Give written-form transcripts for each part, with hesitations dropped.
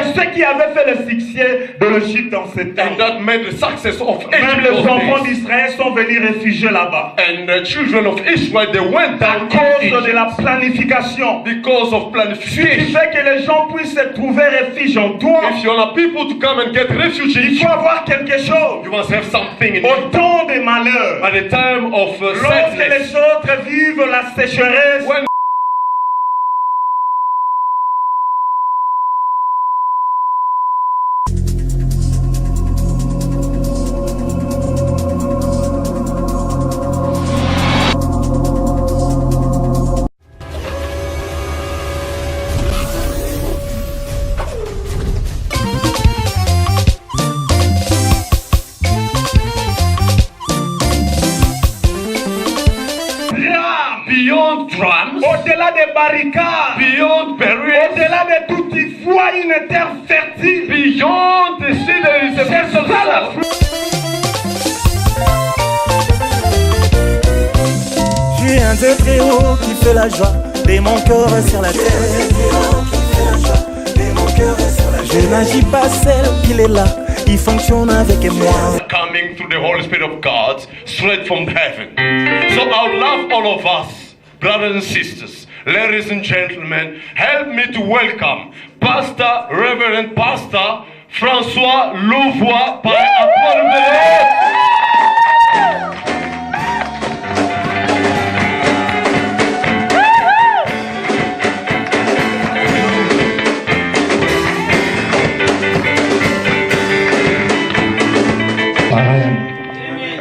C'est ce qui avait fait le succès de l'Égypte dans ces temps. And that made the success of Même Egypt. les enfants d'Israël sont venus réfugiés là-bas. And the children of Israel, they went À down cause in de la Egypt planification. because of Ce qui planification. fait que les gens puissent se trouver refuge en toi. If you want people to come and get Il refugees, faut avoir quelque chose. you must have something in Au you. temps des malheurs, At the time of lorsque sadness, les autres vivent la sécheresse, when beyond drums, au-delà des barricades, beyond barriers, au-delà de tout, il voit une terre fertile. beyond the sea, there is a C'est vessel. ça la foi. Je suis un Dieu très haut qui fait la joie de mon cœur sur la terre. Je n'agis pas seul, il est là, il fonctionne avec moi. Coming through the Holy Spirit of God straight from heaven. So I would love all of us, brothers and sisters, ladies and gentlemen, help me to welcome Pastor, Reverend Pastor François Louvois par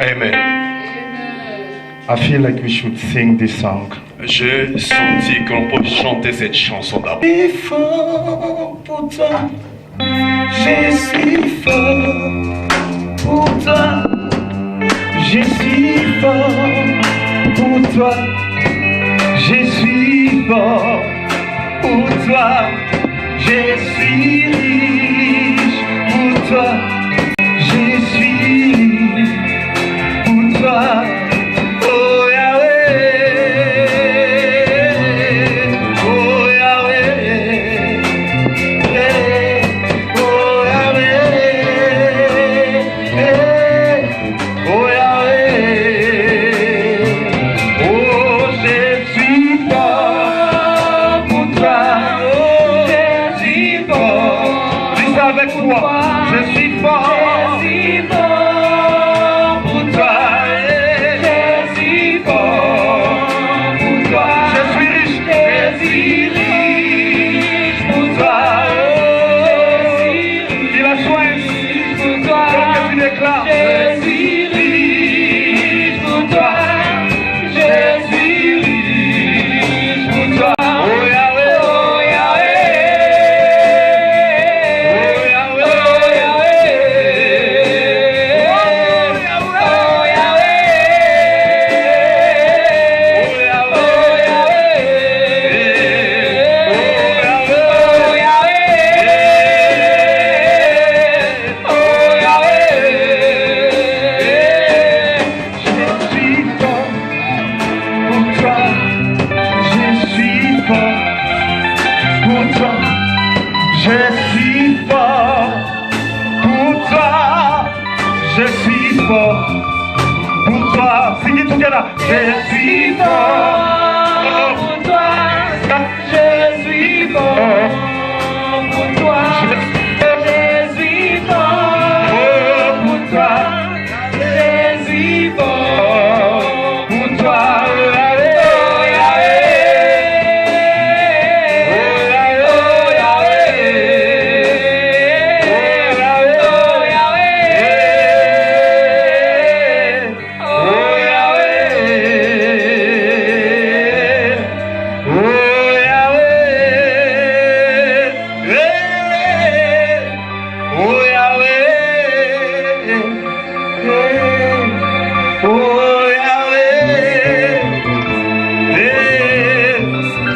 Amen. I feel like we should sing this song. J'ai senti qu'on peut chanter cette chanson d'abord. Je suis fort pour toi, je suis fort pour toi, je suis fort pour toi, je suis fort pour toi, je suis riche pour toi, je suis riche pour toi. Oh Yahweh, oh Yahweh, oh Yahweh, oh Yahweh, oh je suis fort pour toi, je suis fort. Dis ça avec moi, je suis fort.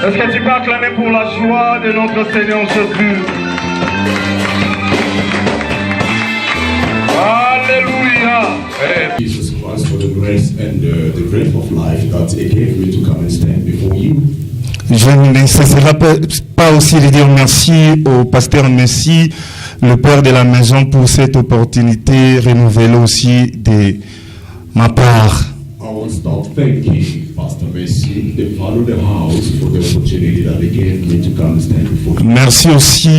Est-ce que tu peux acclamer pour la joie de notre Seigneur Jésus? Alléluia. Jesus Christ for the grace and the breath of life that He gave me to come and stand before you. Je ne cesserai pas aussi de dire merci au pasteur Messi, le père de la maison, pour cette opportunité renouvelée aussi de ma part. I want to start thanking Pastor Messi, the father of the house, for the opportunity that he gave me to come and stand before you. Merci aussi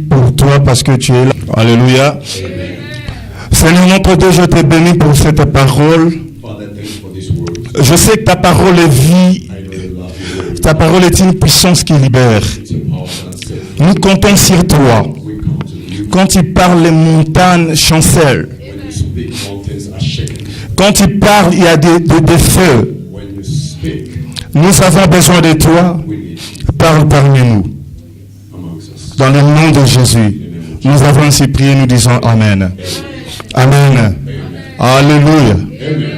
pour toi parce que tu es là. Alléluia. Seigneur notre Dieu, je te bénis pour cette parole. Father, thank you for this word. Je sais que ta parole est vie. I know you love your word. Ta parole est une puissance qui libère. It's a power that sets. Nous comptons sur toi. We come to you. Quand tu parles, les montagnes chancellent. When you speak, mountains are shaken. Quand tu parles, il y a des feux. When you speak, Nous avons besoin de toi. we need you Parle parmi nous. amongst us. Dans le nom de Jésus. Nous avons ainsi prié, nous disons Amen. Amen. Alléluia. Amen.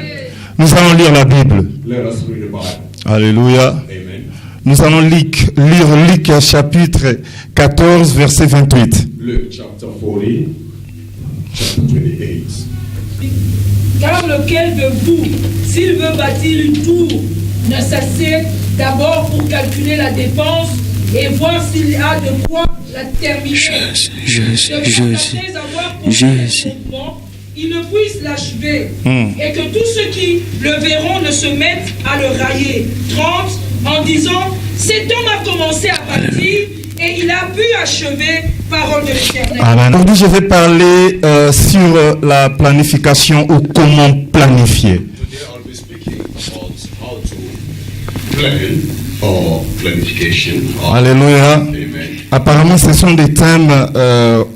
Nous allons lire la Bible. Let us read the Bible. Alléluia. Amen. Nous allons lire Luc chapitre 14, verset 28. Luke chapter 40, chapter 28. Car lequel de vous, s'il veut bâtir une tour, ne s'assied d'abord pour calculer la dépense et voir s'il a de quoi la terminer. Après avoir posé le fondement, il ne puisse l'achever, et que tous ceux qui le verront ne se mettent à le railler. 30, en disant, cet homme a commencé à bâtir et il a pu achever, parole de l'Éternel. Amen. Aujourd'hui, je vais parler sur la planification ou comment planifier. Today I'll be speaking about how to plan or planification. Alléluia. Amen. Apparemment, ce sont des thèmes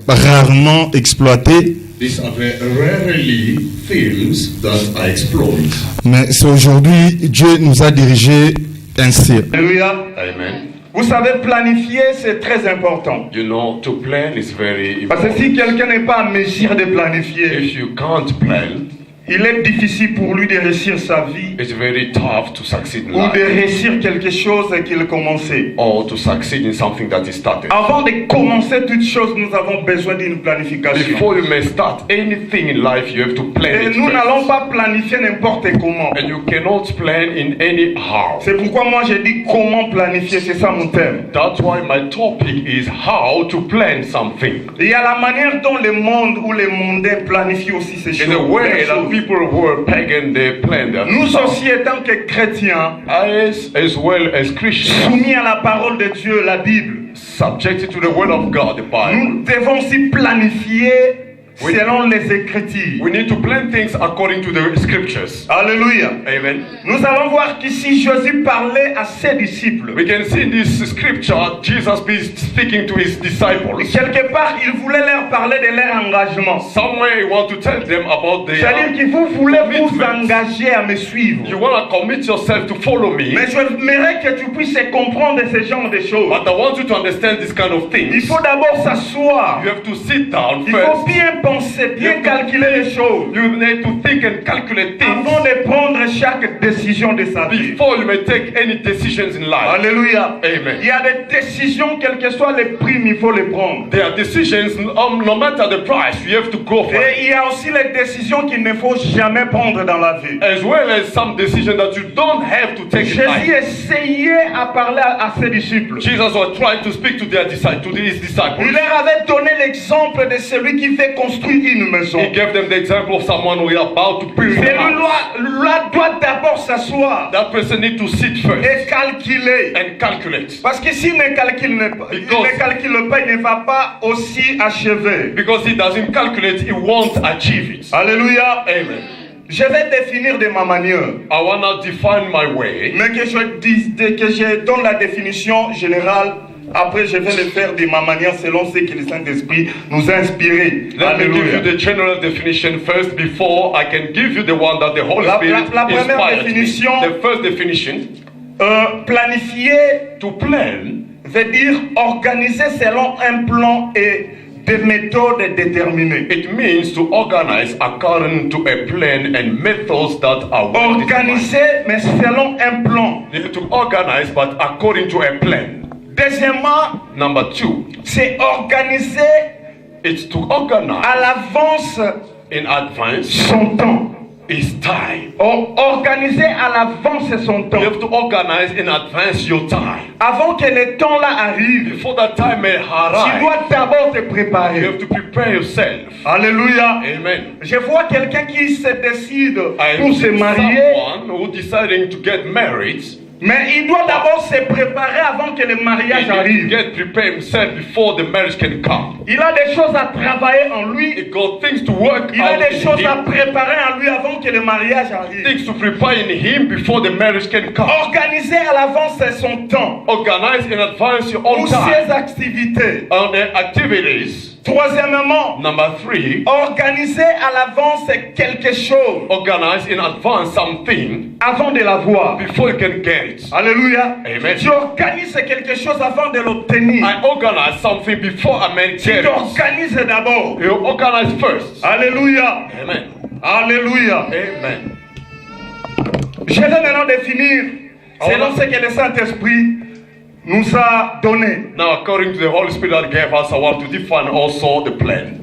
rarement exploités, These are rarely themes that are explored. mais c'est aujourd'hui Dieu nous a dirigés ainsi. Alléluia. Amen. Vous savez, planifier, c'est très important. You know, to plan is very Parce que important. si quelqu'un n'est pas en mesure de planifier, If you can't plan, il est difficile pour lui de réussir sa vie it's very tough to succeed in ou de life réussir quelque chose qu'il commençait. or to succeed in something that is started. Avant de commencer toute chose, nous avons besoin d'une planification. Before you may start anything in life, you have to plan Et it nous first. n'allons pas planifier n'importe comment. And you cannot plan in any how. C'est pourquoi moi j'ai dit comment planifier, c'est ça mon thème. That's why my topic is how to plan something. Il y a la manière dont le monde ou les mondains planifient aussi ces In the way choses. that people who are pagan, they plan their Nous stuff. aussi, étant que chrétiens, As well as Christians, soumis à la parole de Dieu, la Bible, subjected to the word of God, the Bible. nous devons aussi planifier selon les Écritures. We need to plan things according to the scriptures. Alléluia. Amen. Nous allons voir qu'ici Jésus parlait à ses disciples. We can see in this scripture Jesus be speaking to his disciples. Quelque part, il voulait leur parler de leur engagement. Somewhere he want to tell them about C'est-à-dire their que vous voulez vous commitment. engager à me suivre. You want to commit yourself to follow me, Mais j'aimerais que tu puisses comprendre ce genre de choses. but I want you to understand this kind of Il things. faut d'abord s'asseoir. You have to sit down Il faut first. bien penser, bien calculer les choses You need to think and calculate things avant de prendre chaque décision de sa vie. before you may take any decisions in life. Alléluia. Amen. Il y a des décisions, quel que soit le prix, il faut les prendre. There are decisions, no matter the price, you have to go for it. Et il y a aussi les décisions qu'il ne faut jamais prendre dans la vie. As well as some decisions that you don't have to take in Jésus life. essayait à parler à ses disciples. Jesus was trying to speak to his Il disciples. leur avait donné l'exemple de celui qui fait construire une maison. He gave them the example of someone who is about to build a house. Celui-là doit d'abord s'asseoir That person needs to sit first et calculer. and calculate. Parce que s'il ne calcule pas, il ne va pas aussi achever. Because he doesn't calculate, he won't achieve it. Alléluia. Amen. Je vais définir de ma manière. I want to define my way. Mais que je donne la définition générale. Après, je vais le faire de ma manière selon ce que le Saint-Esprit nous a inspiré. Let me give you Alléluia. the general definition first before I can give you the one that the Holy La Spirit première inspired me. définition. The first definition, Planifier to plan, veut dire organiser selon un plan et des méthodes déterminées. it means to organize according to a plan and methods that are well determined. Organiser, mais selon un plan. You need to organize, but according to a plan. Deuxièmement, Number two, c'est organiser it's to organize à l'avance in advance son temps. It's time. Organiser à l'avance son temps. You have to organize in advance your time. Avant que le temps là arrive, Before that time may tu arrive, dois d'abord te you préparer. have to prepare yourself. Alléluia. Amen. Je vois quelqu'un qui se décide I pour se see marier, someone who deciding to get married. mais il doit d'abord se préparer avant que le mariage He needs to arrive. get prepared himself before the marriage can come. Il a des choses à travailler en lui. He got things to work Il a out des in choses à him. préparer en lui avant que le mariage arrive. Things to prepare in him before the marriage can come. Organiser à l'avance son temps Organize in advance your own pour time. ses activités. On the activities. Troisièmement, Number 3, organiser à l'avance quelque chose organize in advance something avant de l'avoir. before you can get it. Alléluia. Amen. Tu organises quelque chose avant de l'obtenir. I organize something before I may Tu get it. t'organises d'abord. You organize first. Alléluia. Amen. Alléluia. Amen. Je vais maintenant définir selon ce que le Saint-Esprit nous a donné. Now, according to the Holy Spirit that gave us, I want to define also the plan.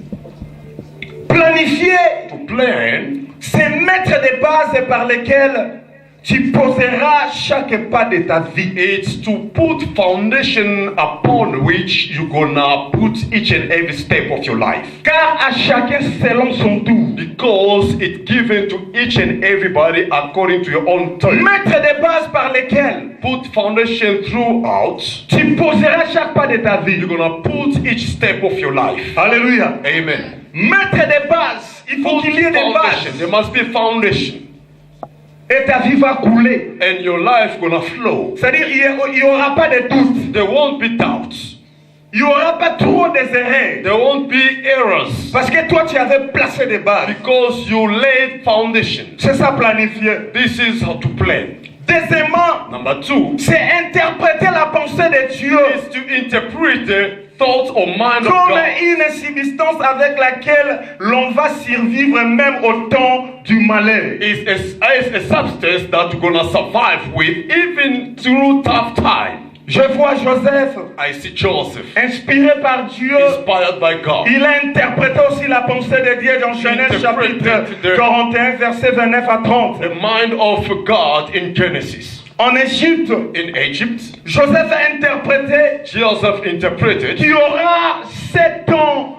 Planifier, To plan c'est mettre des bases par lesquelles tu poseras chaque pas de ta vie. it's to put foundation upon which you're gonna put each and every step of your life. Car à chacun selon son tour. Because it's given to each and everybody according to your own time. Mettre des bases par lesquelles Put foundation throughout. tu poseras chaque pas de ta vie. You're gonna put each step of your life. Alléluia. Amen. Mettre des bases. Il faut Put qu'il y ait des foundation. bases. There must be foundation. Et ta vie va couler. And your life gonna flow. C'est-à-dire il n'y aura pas de doute. There won't be doubts. Il n'y aura pas trop des erreurs. There won't be errors. Parce que toi tu avais placé des bases. Because you laid foundation. C'est ça planifier. This is how to plan. Deuxièmement, Number 2 c'est interpréter la pensée de Dieu is to interpret the thoughts or mind of comme God une substance avec laquelle l'on va survivre même au temps du malheur. is a substance that you're gonna survive with even through tough time. Je vois Joseph, I see Joseph, inspiré par Dieu. inspired by God. Il a interprété aussi la pensée de Dieu dans Genèse chapitre Interpreted 41, versets 29 à 30. The mind of God in Genesis. En Égypte, In Egypt, Joseph a interprété Joseph interpreted qu'il y aura 7 ans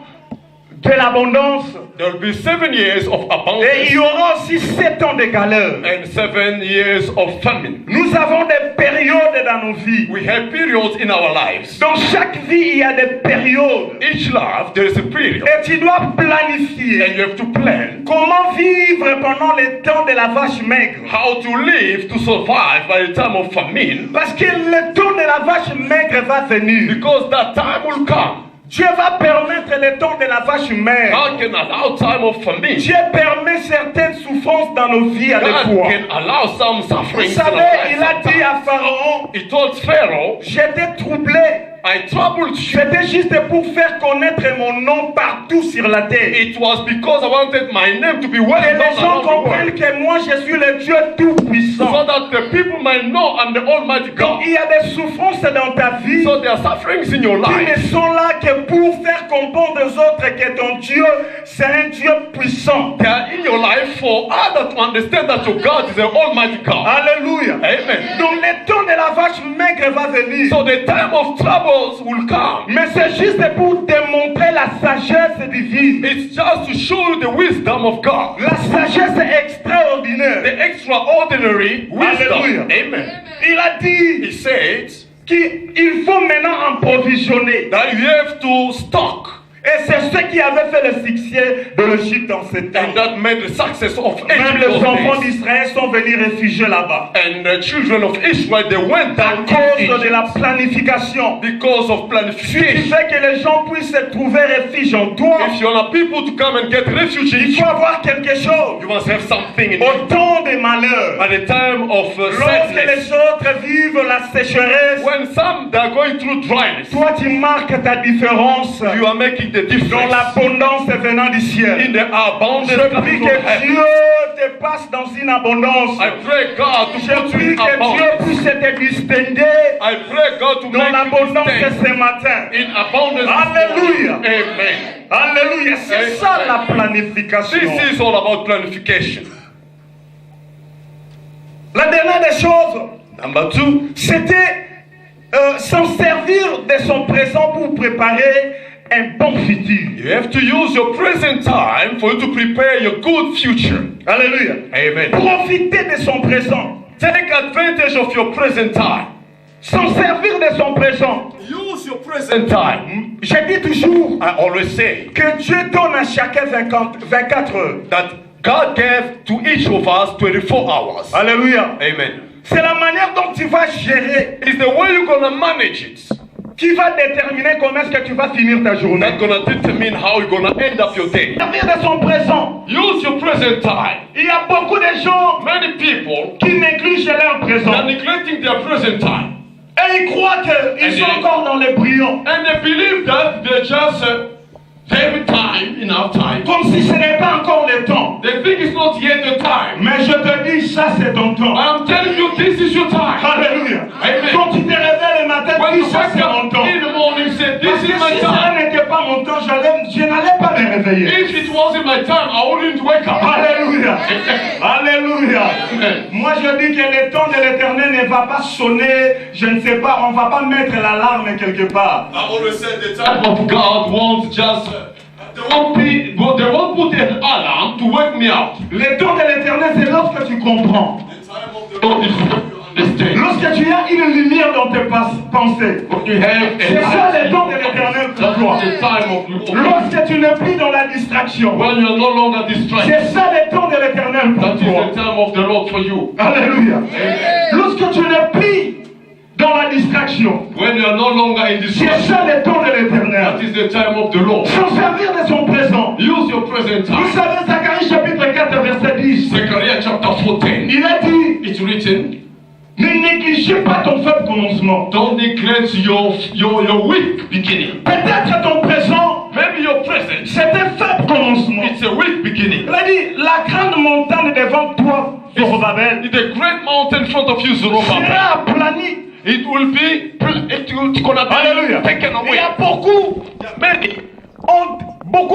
de l'abondance there will be 7 years of et il abundance y aura aussi 7 ans de galère. and 7 years of famine. Nous avons des périodes dans nos vies. We have periods in our lives. Dans chaque vie, il y a des périodes. Each life there is a period, Et tu dois and planifier you have to plan comment vivre pendant le temps de la vache maigre. how to live to survive by the time of famine, Parce que le temps de la vache maigre va venir. because that time will come. Dieu va permettre le temps de la vache maigre. God can allow time of famine. Dieu permet certaines souffrances dans nos vies à des God fois. can allow some Vous sufferings in our savez, il a life. dit à Pharaon, He told Pharaoh, j'étais troublé. I troubled you. C'était juste pour faire connaître mon nom partout sur la terre. It was because I wanted my name to be well Et les known gens around the comprennent world, que moi je suis le Dieu so Tout-Puissant. that the people might know I'm the Almighty Donc God. il y a des souffrances dans ta vie So there are sufferings in your qui ne life sont là que pour faire comprendre aux autres que ton Dieu, c'est un Dieu puissant. they are in your life for others to understand that your God is the Almighty God. Alléluia. Amen. Donc le temps de la vache maigre va venir. So the time of troubles will come. Mais c'est juste pour démontrer la sagesse divine. It's just to show you the wisdom of God, La sagesse extraordinaire. the extraordinary wisdom. Hallelujah. Amen. Il a dit He said qu'il faut maintenant approvisionner. that you have to stock, Et c'est ce qui avait fait le succès de l'Égypte dans ce temps. and that made the success of Même Egypt les those enfants days. d'Israël sont venus réfugier là-bas. And the children of Israel, they went À down cause in de la Egypt planification. because of Ce qui planification. fait que les gens puissent trouver refuge en toi. If you want people to come and get Il refugees, faut avoir quelque chose. you must have something in you. Au temps des malheurs. At the time of Lorsque sadness, les autres vivent la sécheresse, when some they are going through dryness, toi tu marques ta différence you are making the dans difference l'abondance venant du ciel. in the abundance Je coming prie from que heaven. Dieu te passe dans une abondance. I pray God to Je put you prie in que Dieu abundance. puisse te distinguer I pray God to dans make you l'abondance stay ce matin. in abundance. Alléluia. Amen. Alléluia. C'est ça la planification. This is all about planification. La dernière des choses, Number 2, c'était s'en servir de son présent pour préparer un bon futur. you have to use your present time for you to prepare your good future. Alléluia. Amen. Profiter de son présent. Take advantage of your present time. S'en servir de son présent. Use your present time. Je dis toujours I always say que Dieu donne à chacun 24 heures. that God gave to each of us 24 hours. Alléluia. Amen. C'est la manière dont tu vas gérer It's the way you're gonna manage it qui va déterminer comment est-ce que tu vas finir ta journée. that's gonna determine how you're gonna end up your day. Servir de son présent. Use your present time. Il y a beaucoup de gens Many people qui négligent leur are présent. neglecting their present time. Et ils croient qu'ils sont encore dans les brillants. And they believe that they're just every time, enough time. Comme si ce n'est pas encore le temps. They think it's not yet the time. Mais je te dis, ça c'est ton temps. I'm telling you, this is your time. Alléluia. Amen. Quand tu te réveilles le matin, When dis you ça wake c'est mon up temps. in the morning, say, Parce this que is my si ça time. n'était pas mon temps, je n'allais pas me réveiller. If it wasn't my time, I wouldn't wake up. Alléluia. Alléluia. Amen. Moi je dis que le temps de l'éternel ne va pas sonner, je ne sais pas, on ne va pas mettre l'alarme quelque part. I always said the time of God won't just, they won't put an alarm to wake me up. Le temps de l'éternel, c'est lorsque tu comprends. The time of the Lord is when you understand. Lorsque tu as une lumière dans tes pensées. When you have C'est ça le temps de l'éternel pour toi. That's the time of the Lord. Lorsque tu n'es plus dans la distraction. When you are no longer distracted. C'est ça le temps de l'éternel pour That is toi. the time of the Lord for you. Alléluia. Lorsque tu n'es plus dans la distraction. When you are no longer in C'est distraction. ça le temps de That l'éternel. is the time of the Lord. S'en servir de son présent. Use your present Vous time. savez, Zacharie chapitre 4 verset 10. Zechariah chapter 14. Il a dit, It's written, ne négligez pas ton faible commencement. don't neglect your weak beginning. Peut-être ton présent, Maybe your present, c'est un faible commencement. it's a weak beginning. Il a dit, la grande montagne devant toi, Zorobabel, The great mountain in front of you, Zerubbabel, sera aplanie. it will be, it's gonna be Alléluia. taken Il away. y a beaucoup,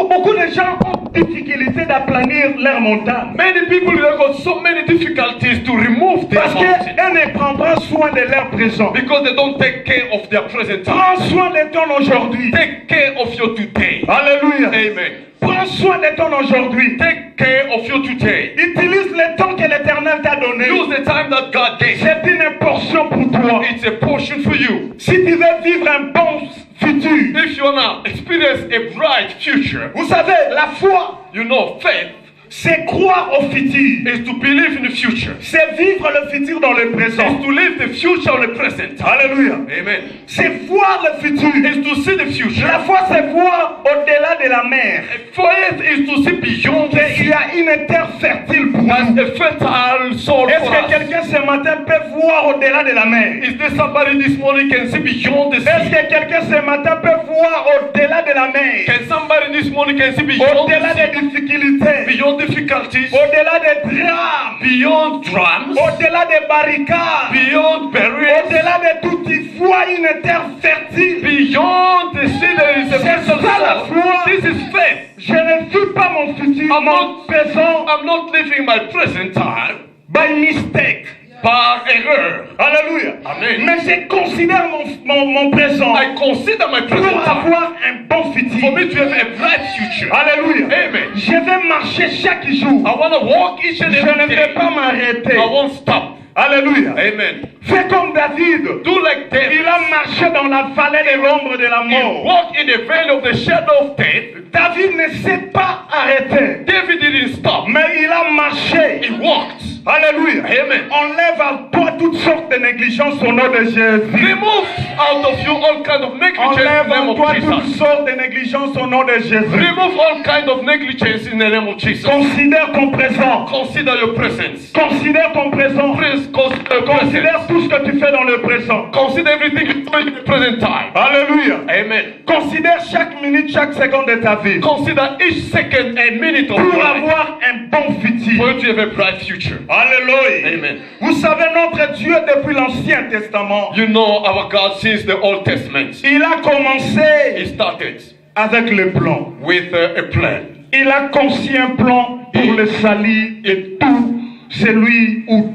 beaucoup de gens ont difficulté d'aplanir leur montagne. Many people have got so many difficulties to remove their Parce mountain qu'elles ne prennent pas soin de leur présent. because they don't take care of their present time. Prends soin de ton aujourd'hui. Take care of your today. Alléluia. Amen. Prends soin de ton aujourd'hui. Take care of your today. Utilise le temps que l'Éternel t'a donné. Use the time that God gave. C'est une portion pour toi. It's a portion for you. Si tu veux vivre un bon futur, If you wanna experience a bright future, vous savez, la foi, you know, faith c'est croire au futur. is to believe in the future. C'est vivre le futur dans le présent. Is to live the future in the present. Alléluia. Amen. C'est voir le futur. Is to see the future. La foi, c'est voir au-delà de la mer. Faith is to see beyond the Il y a une terre fertile pour nous. as a fertile soul Est-ce for que us. quelqu'un ce matin peut voir au-delà de la mer? Is there somebody this morning can see beyond the Est-ce sea? que quelqu'un ce matin peut voir au-delà de la mer? Can somebody this morning can see beyond Au-delà the sea? des difficultés, Beyond difficulties, au-delà des drames, beyond drums, au-delà des barricades, beyond barriers, au-delà de tout, il voit une terre fertile. beyond the sea there is a C'est vessel ça la soul. foi. This is faith. Je ne vis pas mon futur, I'm mon not- présent, I'm not living my present time by mistake. par erreur. Alléluia. Amen. Mais je considère mon présent I consider my pour present time avoir un bon for futur. me to have a bright future. Alléluia. Amen. Je vais marcher chaque jour. I want to walk each and Je ne every vais day. pas m'arrêter. I won't stop. Alléluia. Amen. Fais comme David. Do like David. Il a marché dans la vallée de l'ombre de la He mort. walked in the valley of the shadow of death. David ne s'est pas arrêté, David didn't stop. mais il a marché. He walked. Alléluia. Amen. Enlève à toi toutes sortes de négligences au nom de Jésus. Remove out of you all kind of negligence in Enlève the name en of toi toutes Jesus. sortes de négligences au nom de Jésus. Remove all kind of negligence in the name of Jesus. Considère ton présent. Consider your presence. Considère ton présent. Consider Considère tout ce que tu fais dans le présent. Consider everything you do in the present time. Alléluia. Amen. Considère chaque minute, chaque seconde de ta vie Consider each second and minute of pour your life avoir un bon for futur. you to have a bright future. Alléluia. Amen. Vous savez, notre Dieu depuis l'Ancien Testament, You know our God since the Old Testament. il a He commencé started avec le plan. with a plan. Il a conçu un plan pour le salut de tous celui ou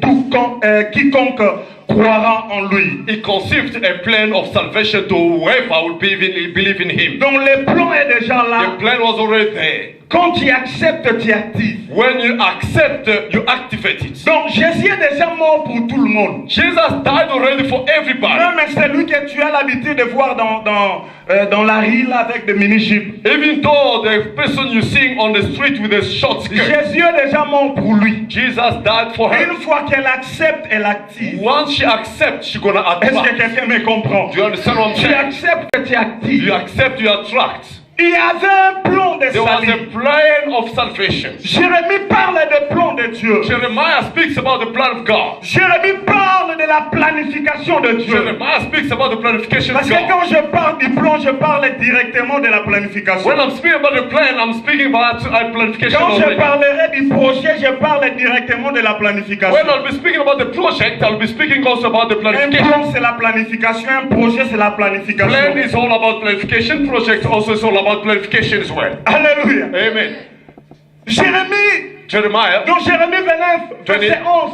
quiconque croira en lui. He conceived a plan of salvation to whoever will believe in him. Donc le plan est déjà là. The plan was already there. Quand tu acceptes, tu actives. When you accept, you activate it. Donc Jésus est déjà mort pour tout le monde. Jesus died already for everybody. Même celui que tu as l'habitude de voir dans la rue là, avec des mini-jupes. Even though the person you see on the street with a short skirt. Jésus est déjà mort pour lui. Jesus died for her. Une fois qu'elle accepte, elle active. Once she accepts, she's gonna attract. Est-ce que quelqu'un me comprend? Do you understand what I'm saying? Tu acceptes, tu actives. You accept, you attract. Il y avait un plan de There was salut. a plan of salvation. Jérémie parle des plans de Dieu. Jeremiah speaks about the plan of God. Jérémie parle de la planification de Dieu. Jeremiah speaks about the planification Parce of que God. quand je parle du plan, je parle directement de la planification. When I'm speaking about the plan, I'm speaking about planification Quand je already. parlerai du projet, je parle directement de la planification. When I'll be speaking about the project, I'll be speaking also about the Un planification. plan, c'est la planification. Un projet, c'est la planification. Plan is all about planification. Project also is all about planification as well. Alléluia. Amen. Jérémie, Jeremiah dans Jérémie 29, verset 11.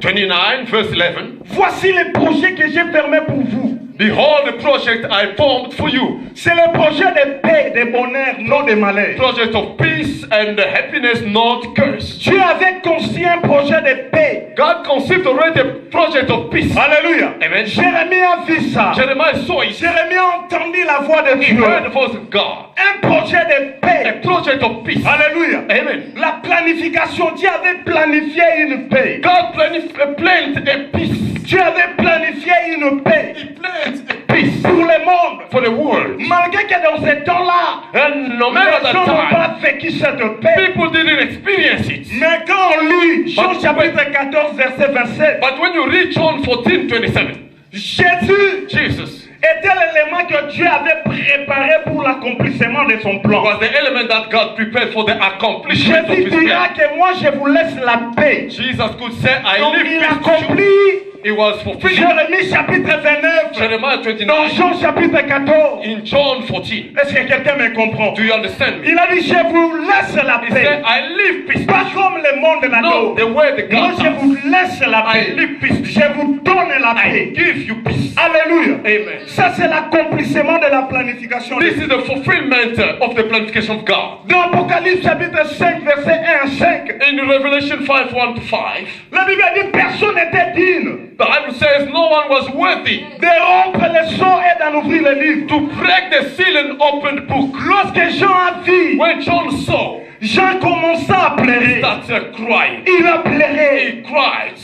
29, verse 11. Voici les projets que j'ai fermés pour vous. Behold the project I formed for you. C'est le projet de paix, de bonheur, non de malheur. Project of peace and happiness, not curse. Dieu avait conçu un projet de paix. God conceived already a project of peace. Alléluia. Amen. Jérémie a vu ça. Jeremiah saw it. Jérémie a entendu la voix de He Dieu. heard the voice of God. Un projet de A paix. project of peace. Alléluia. Amen. La planification, Dieu avait planifié une paix. God planned a peace. Dieu avait planifié une paix He planned a peace pour le monde. for the world. Malgré que dans ce temps-là, And no matter les the gens n'ont time, pas vécu cette paix. people didn't experience it. Mais quand on lit Jean But chapitre 14, verset 27, But when you read John 14:27, Jésus Jesus était l'élément que Dieu avait préparé pour l'accomplissement de son plan. was the element that God prepared for the accomplishment of Jésus his dira plan. que moi je vous laisse la paix. Jesus could say, I Donc live il peace to you. accomplit It was fulfilled. Jérémie chapitre 29, Jeremiah dans 29, Jean chapitre 14. in John 14. Est-ce que quelqu'un me comprend? Do you understand me? Il a dit je vous laisse la He said, paix. I live peace. Pas comme le monde la No, the donne. way the Moi God je does. vous laisse la I paix. live peace. Je vous donne la I paix. give you peace. Alléluia. Amen. Ça c'est l'accomplissement de la planification. This is the fulfillment of the planification of God. Dans Apocalypse chapitre 5 verset 1 à 5, In Revelation 5:1-5, la Bible dit personne n'était digne the Bible says no one was worthy de rompre le sceau et d'en ouvrir le livre. to break the seal and open the book. Lorsque Jean a vu, When John saw, Jean commença à pleurer. started crying. Il a pleuré He cried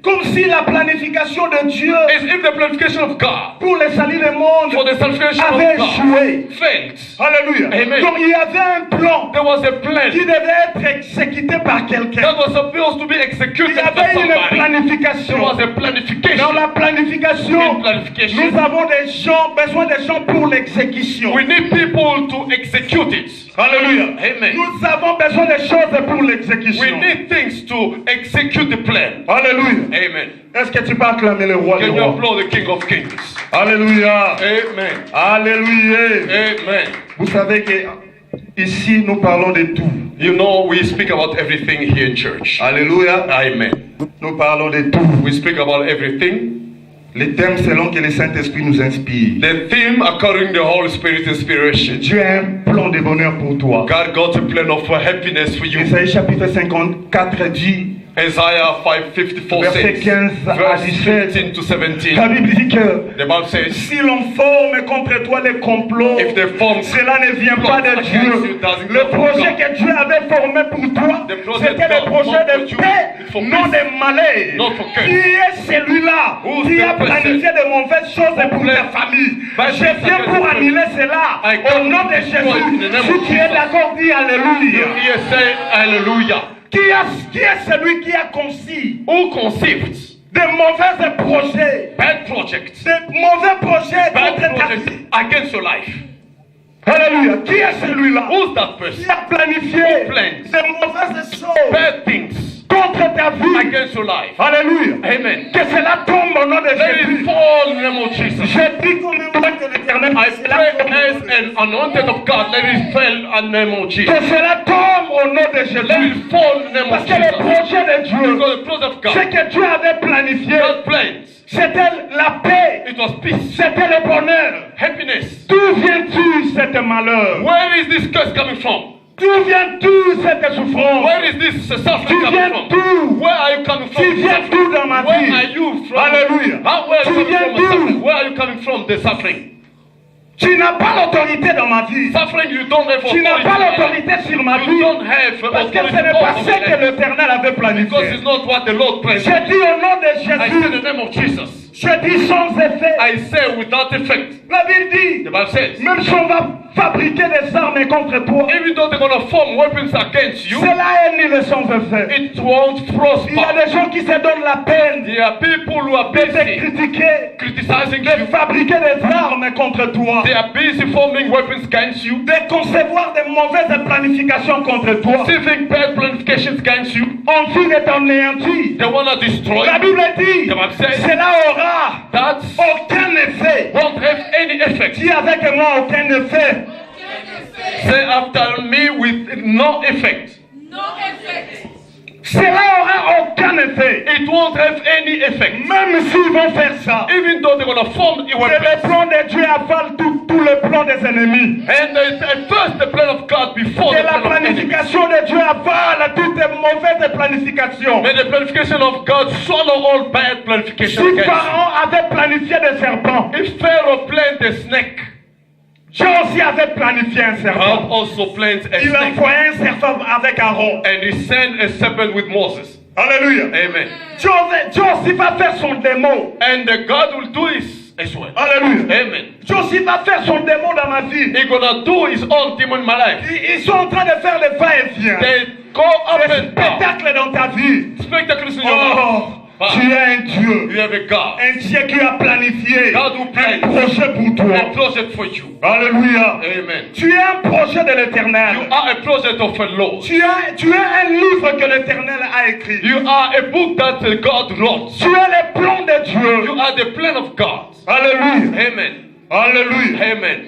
comme si la planification de Dieu as if the planification of God pour le salut du monde for the salvation avait of God échoué. failed. Alléluia. Amen. Donc il y avait un plan There was a plan qui devait être exécuté par quelqu'un. that was supposed to be Il executed y by avait une somebody. There planification. was a Dans planification. la planification, In planification, nous avons besoin des gens pour l'exécution. we need people to execute it. Alléluia. Amen. Nous avons besoin de choses pour We l'exécution. need things to execute the plan. Alléluia. Amen. Est-ce que tu peux acclamer le roi des Can you rois? applaud the King of Kings? Alléluia. Amen. Alléluia. Amen. Vous savez que ici nous parlons de tout. You know, we speak about everything here in church. Alléluia. Amen. Nous parlons de tout. We speak about everything. Les thèmes selon que le Saint-Esprit nous inspire. The theme according to the Holy Spirit inspiration. Dieu a un plan de bonheur pour toi. God got a plan of happiness for you. Isaïe chapitre 54 dit, Isaiah 5:54 verset says, 15 à verse 17, 15 to 17. la Bible dit que The Bible says, si l'on forme contre toi les complots, if they form cela ne vient pas de Dieu. Le projet que Dieu avait formé pour toi, The project c'était le God projet formed de for you, paix, for non peace, de malheur. not for curse. Qui est celui-là Who's qui the a planifié de mauvaises choses pour ta famille? But Je viens pour annuler cela I au come nom de to destroy in the Jésus. name Si of tu es Jesus. d'accord, dis Alléluia. Here say hallelujah. Qui est celui qui a conçu Who conceived de mauvais projets, bad projects, de mauvais projets bad contre ta projects vie? against your life? Alléluia. Qui est celui-là Who's that qui person? a planifié Who plans de mauvaises choses bad things contre ta vie? against your life? Alléluia. Amen. Que cela tombe au nom de Let it Jésus. fall in the name of Jesus. Je dis comme un roi de l'Éternel. I Que cela pray tombe. as an anointed of God, let it fall in the name of Jesus. Que cela tombe au au nom de Let Jésus. it fall in the name Parce of que le Jesus. projet de Dieu, Because the plans of ce God, que Dieu avait planifié, God plans. c'était la paix, It was peace, c'était le bonheur. happiness. D'où viens-tu cet malheur? Where is this curse coming from? D'où viens-tu cette souffrance? Where is this suffering Tu coming viens from? d'où? Where are you coming from? Tu viens d'où dans ma Where vie? are you from? Alléluia. Where are Tu you coming viens from? The d'où? suffering? Where are you coming from? The suffering. Tu n'as pas l'autorité dans ma vie. Suffering, you don't have Tu n'as pas authority. l'autorité sur ma You vie. don't have Parce que authority ce n'est pas over ce my que life. l'Éternel avait Because planifié. it's not what the Lord planned. Je dis au nom de I say in Jésus, the name of Jesus. je dis sans effet. I say without effect. La Bible dit, The Bible says, même si on va fabriquer des armes contre toi, even though they're going to form weapons against you, cela est ni le sans effet. it won't Il y a prosper. des gens qui se donnent la peine There are people who are de te busy critiquer, criticizing de you. fabriquer des armes contre toi, They are busy forming weapons against you, de concevoir des mauvaises planifications contre toi. conceiving bad planifications against you. En vue de t'anéantir. They want to destroy La you. Bible dit, The Bible says, cela aura that aucun effet. won't have any effect. Dis avec moi aucun effet. Say after me with no effect. Cela aura aucun effet. It won't have any effect. Même s'ils vont faire ça. Even though they're going to form a C'est le weapon. plan de Dieu avale tout le plan des ennemis. And at first the plan of God before C'est the la plan of enemies. planification de Dieu avale toutes les mauvaises planifications. May the planification of God swallow all bad planification Si against you. Pharaon avait planifié des serpents, If Pharaoh planned a snake, Dieu aussi avait planifié un God serpent. also planned a Il snake. envoyait un serpent avec Aaron. And he sent a serpent with Moses. Alléluia. Amen. Dieu aussi va faire son démon. And God will do his as well. Alléluia. Amen. Dieu aussi va faire son démon dans ma vie. He's gonna do his own demon in my life. Ils sont en train de faire le va-et-vient. They go up Des and down. spectacles dans ta vie. Spectacles in your life. Oh, tu es un Dieu. You have a God. Un Dieu qui a planifié God who un plans projet pour a toi. project for you. Alléluia. Amen. Tu es un projet de You l'éternel. are a project of a Lord. Tu es un livre que l'éternel a écrit. You are a book that God wrote. Tu es le plan de Dieu. You are the plan of God. Alléluia. Amen. Alléluia. Amen.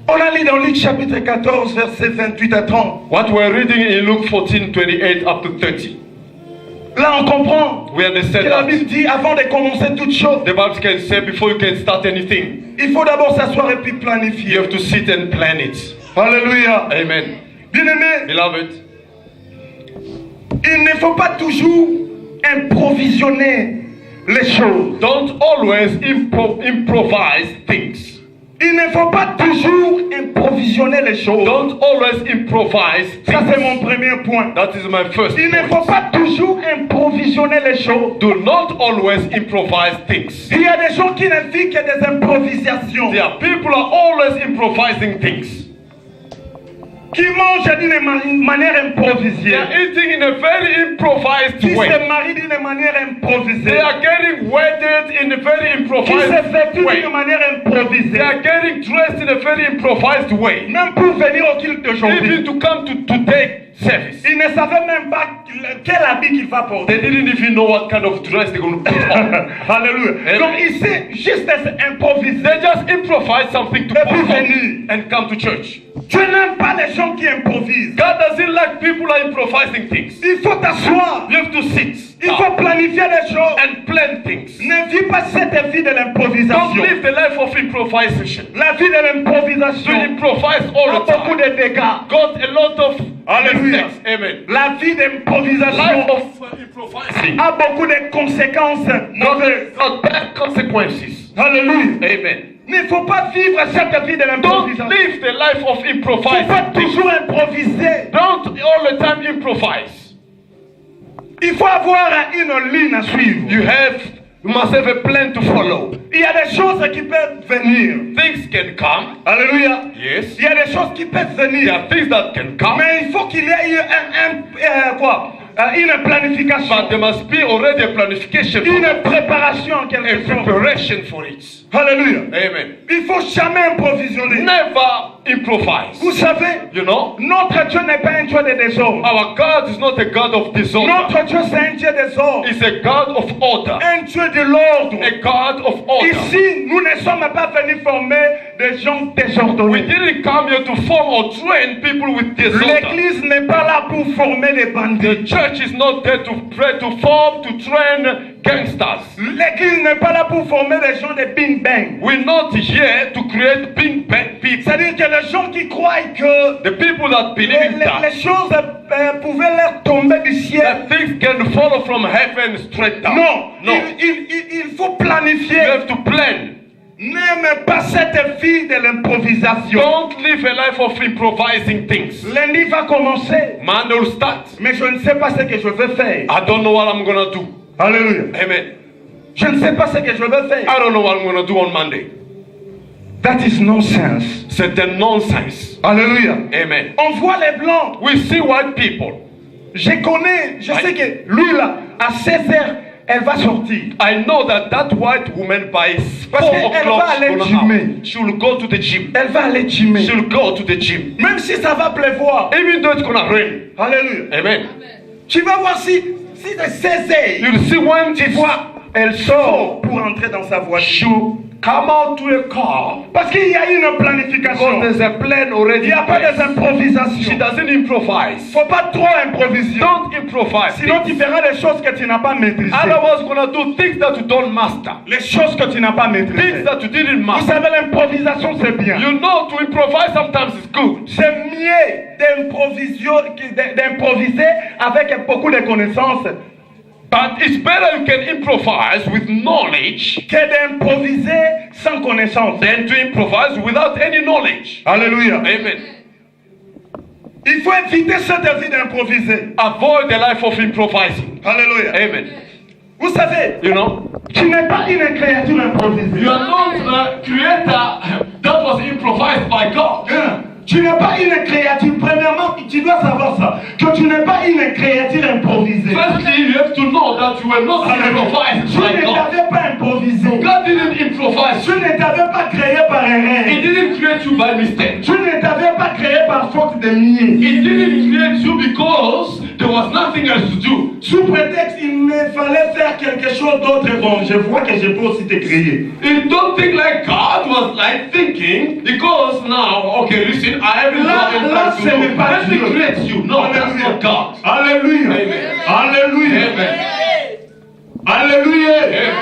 On a lu dans Luc chapitre 14, versets 28 à 30. What we're reading in Luke 14, 28 up to 30. Là, on comprend We que understand la that. Bible dit, avant de commencer toute chose, The Bible can say before you can start anything, il faut d'abord s'asseoir et puis you planifier. have to sit and plan it. Alléluia. Amen. Bien-aimé, Beloved, il ne faut pas toujours improvisionner les choses. don't always improvise things. Il ne faut pas toujours improvisionner les choses. Don't always improvise Ça, c'est things. mon premier point. That is my first Il ne faut point. pas toujours improvisionner les choses. Do not always improvise things. Il y a des gens qui ne vivent que des improvisations, There are people who are always improvising things. qui mangent d'une manière They improvisée, are eating in a very improvised qui way. se marient d'une manière They improvisée, are getting wedded in a very qui se improvised vêtent way. d'une manière They improvisée, are getting dressed in a very improvised way. même pour venir au culte d'aujourd'hui. Even to come to take service. Ils ne savaient même pas quel habit qu'il va porter. They didn't even know what kind of dress they're going to put on. Alléluia. Amen. Donc ici, juste improviser. They just improvise something to Et put puis on venir. and come to church. Dieu n'aime pas les gens qui improvisent. God doesn't like people who are improvising things. Il faut t'asseoir. You have to sit Il down faut planifier les choses. and plan things. Ne vis pas cette vie de Don't l'improvisation. live the life of improvisation. La vie de You l'improvisation improvise a all the beaucoup time. de dégâts. Got a lot of Alléluia. mistakes. Amen. La vie Life d'improvisation of improvising a beaucoup de conséquences mauvaises. got bad consequences. Alléluia. Amen. Il ne faut pas vivre cette vie de Don't l'improvisation. live the life of Il ne faut pas improvising things. toujours improviser. Don't all the time improvise. Il faut avoir une ligne à suivre. You must have a plan to follow. Il y a des choses qui peuvent venir. Things can come. Alléluia. Yes. Il y a des choses qui peuvent There venir. are things that can come. Mais il faut qu'il y ait eu une planification. But there must be already a planification for Une it, préparation en a quelque sorte. preparation for it. Alléluia. Amen. Il ne faut jamais improvisionner. Never improvise. Vous savez, You know, notre Dieu n'est pas un Dieu de désordre. our God is not a God of disorder. Notre Dieu, c'est un Dieu des ordres. He's a God of order. Un Dieu de l'ordre. A God of order. Ici, nous ne sommes pas venus former des gens We désordonnés. didn't come here to form or train people with disorder. L'église n'est pas là pour former des bandits. The church is not there to pray, to form, to train gangsters. L'église n'est pas là pour former des gens de Bing Bang. We're not here to create big bad people. C'est-à-dire que les gens qui croient que The people that believe in les that, choses pouvaient leur tomber du ciel. that things can follow from heaven straight down. Non, No. il faut You planifier. have to plan. N'aime pas cette vie de l'improvisation. Don't live a life of improvising things. Lundi va commencer, Monday will start. mais je ne sais pas ce que je vais faire. I don't know what I'm gonna do. Alléluia. Amen. Je ne sais pas ce que je vais faire. I don't know what I'm gonna do on Monday. That is nonsense. C'est un nonsense. Alléluia. Amen. On voit les blancs. We see white people. Je sais que lui là, à 16h, elle va sortir. I know that white woman by 4 Parce qu'elle va o'clock aller she's gymer. gonna out. She will go to the gym. Elle va aller gymer. She'll go to the gym. Même si ça va pleuvoir. Even though it's gonna rain. Alléluia. Amen. Tu vas voir si de 16h, You'll see when tu vois, elle sort pour entrer dans sa voiture. you come out to a car. Parce qu'il y a une planification. Because there's a plan Il already. n'y a pas in place. des improvisations. She doesn't improvise. Faut pas trop improviser. Don't improvise. Sinon tu feras des choses que tu n'as pas maîtrisées. Otherwise, you're gonna do things that you don't master. Les choses que tu n'as pas Things maîtrisées. that you didn't Vous master. savez, l'improvisation c'est bien. You know to improvise sometimes is good. C'est mieux d'improviser avec beaucoup de connaissances But it's better you can improvise with knowledge que d'improviser sans connaissance. than to improvise without any knowledge. Alléluia. Amen. Il faut éviter cette vie d'improviser. Avoid the life of improvising. Alléluia. Amen. Vous savez, You know, tu n'es pas une créature improvisée. you are not the creator that was improvised by God. Tu n'es pas une créature. Premièrement, tu dois savoir ça. Que tu n'es pas une créature improvisée. Firstly, you have to know that you were not improvised Tu by ne God. t'avais pas improvisé. God didn't improvise Tu you. ne t'avais pas créé par He erreur. didn't create you by mistake. Tu ne t'avais pas créé par faute de nier. He didn't create you because there was nothing else to do. Sous prétexte qu'il me fallait faire quelque chose d'autre, bon, je vois que je peux aussi te créer. You don't think like God was like thinking because now, okay, listen, I haven't Là, got là, anything ce to n'est do. pas Let me Dieu. create you. No, that's not God. Alléluia. Amen. Alléluia. Amen. Alléluia. Amen.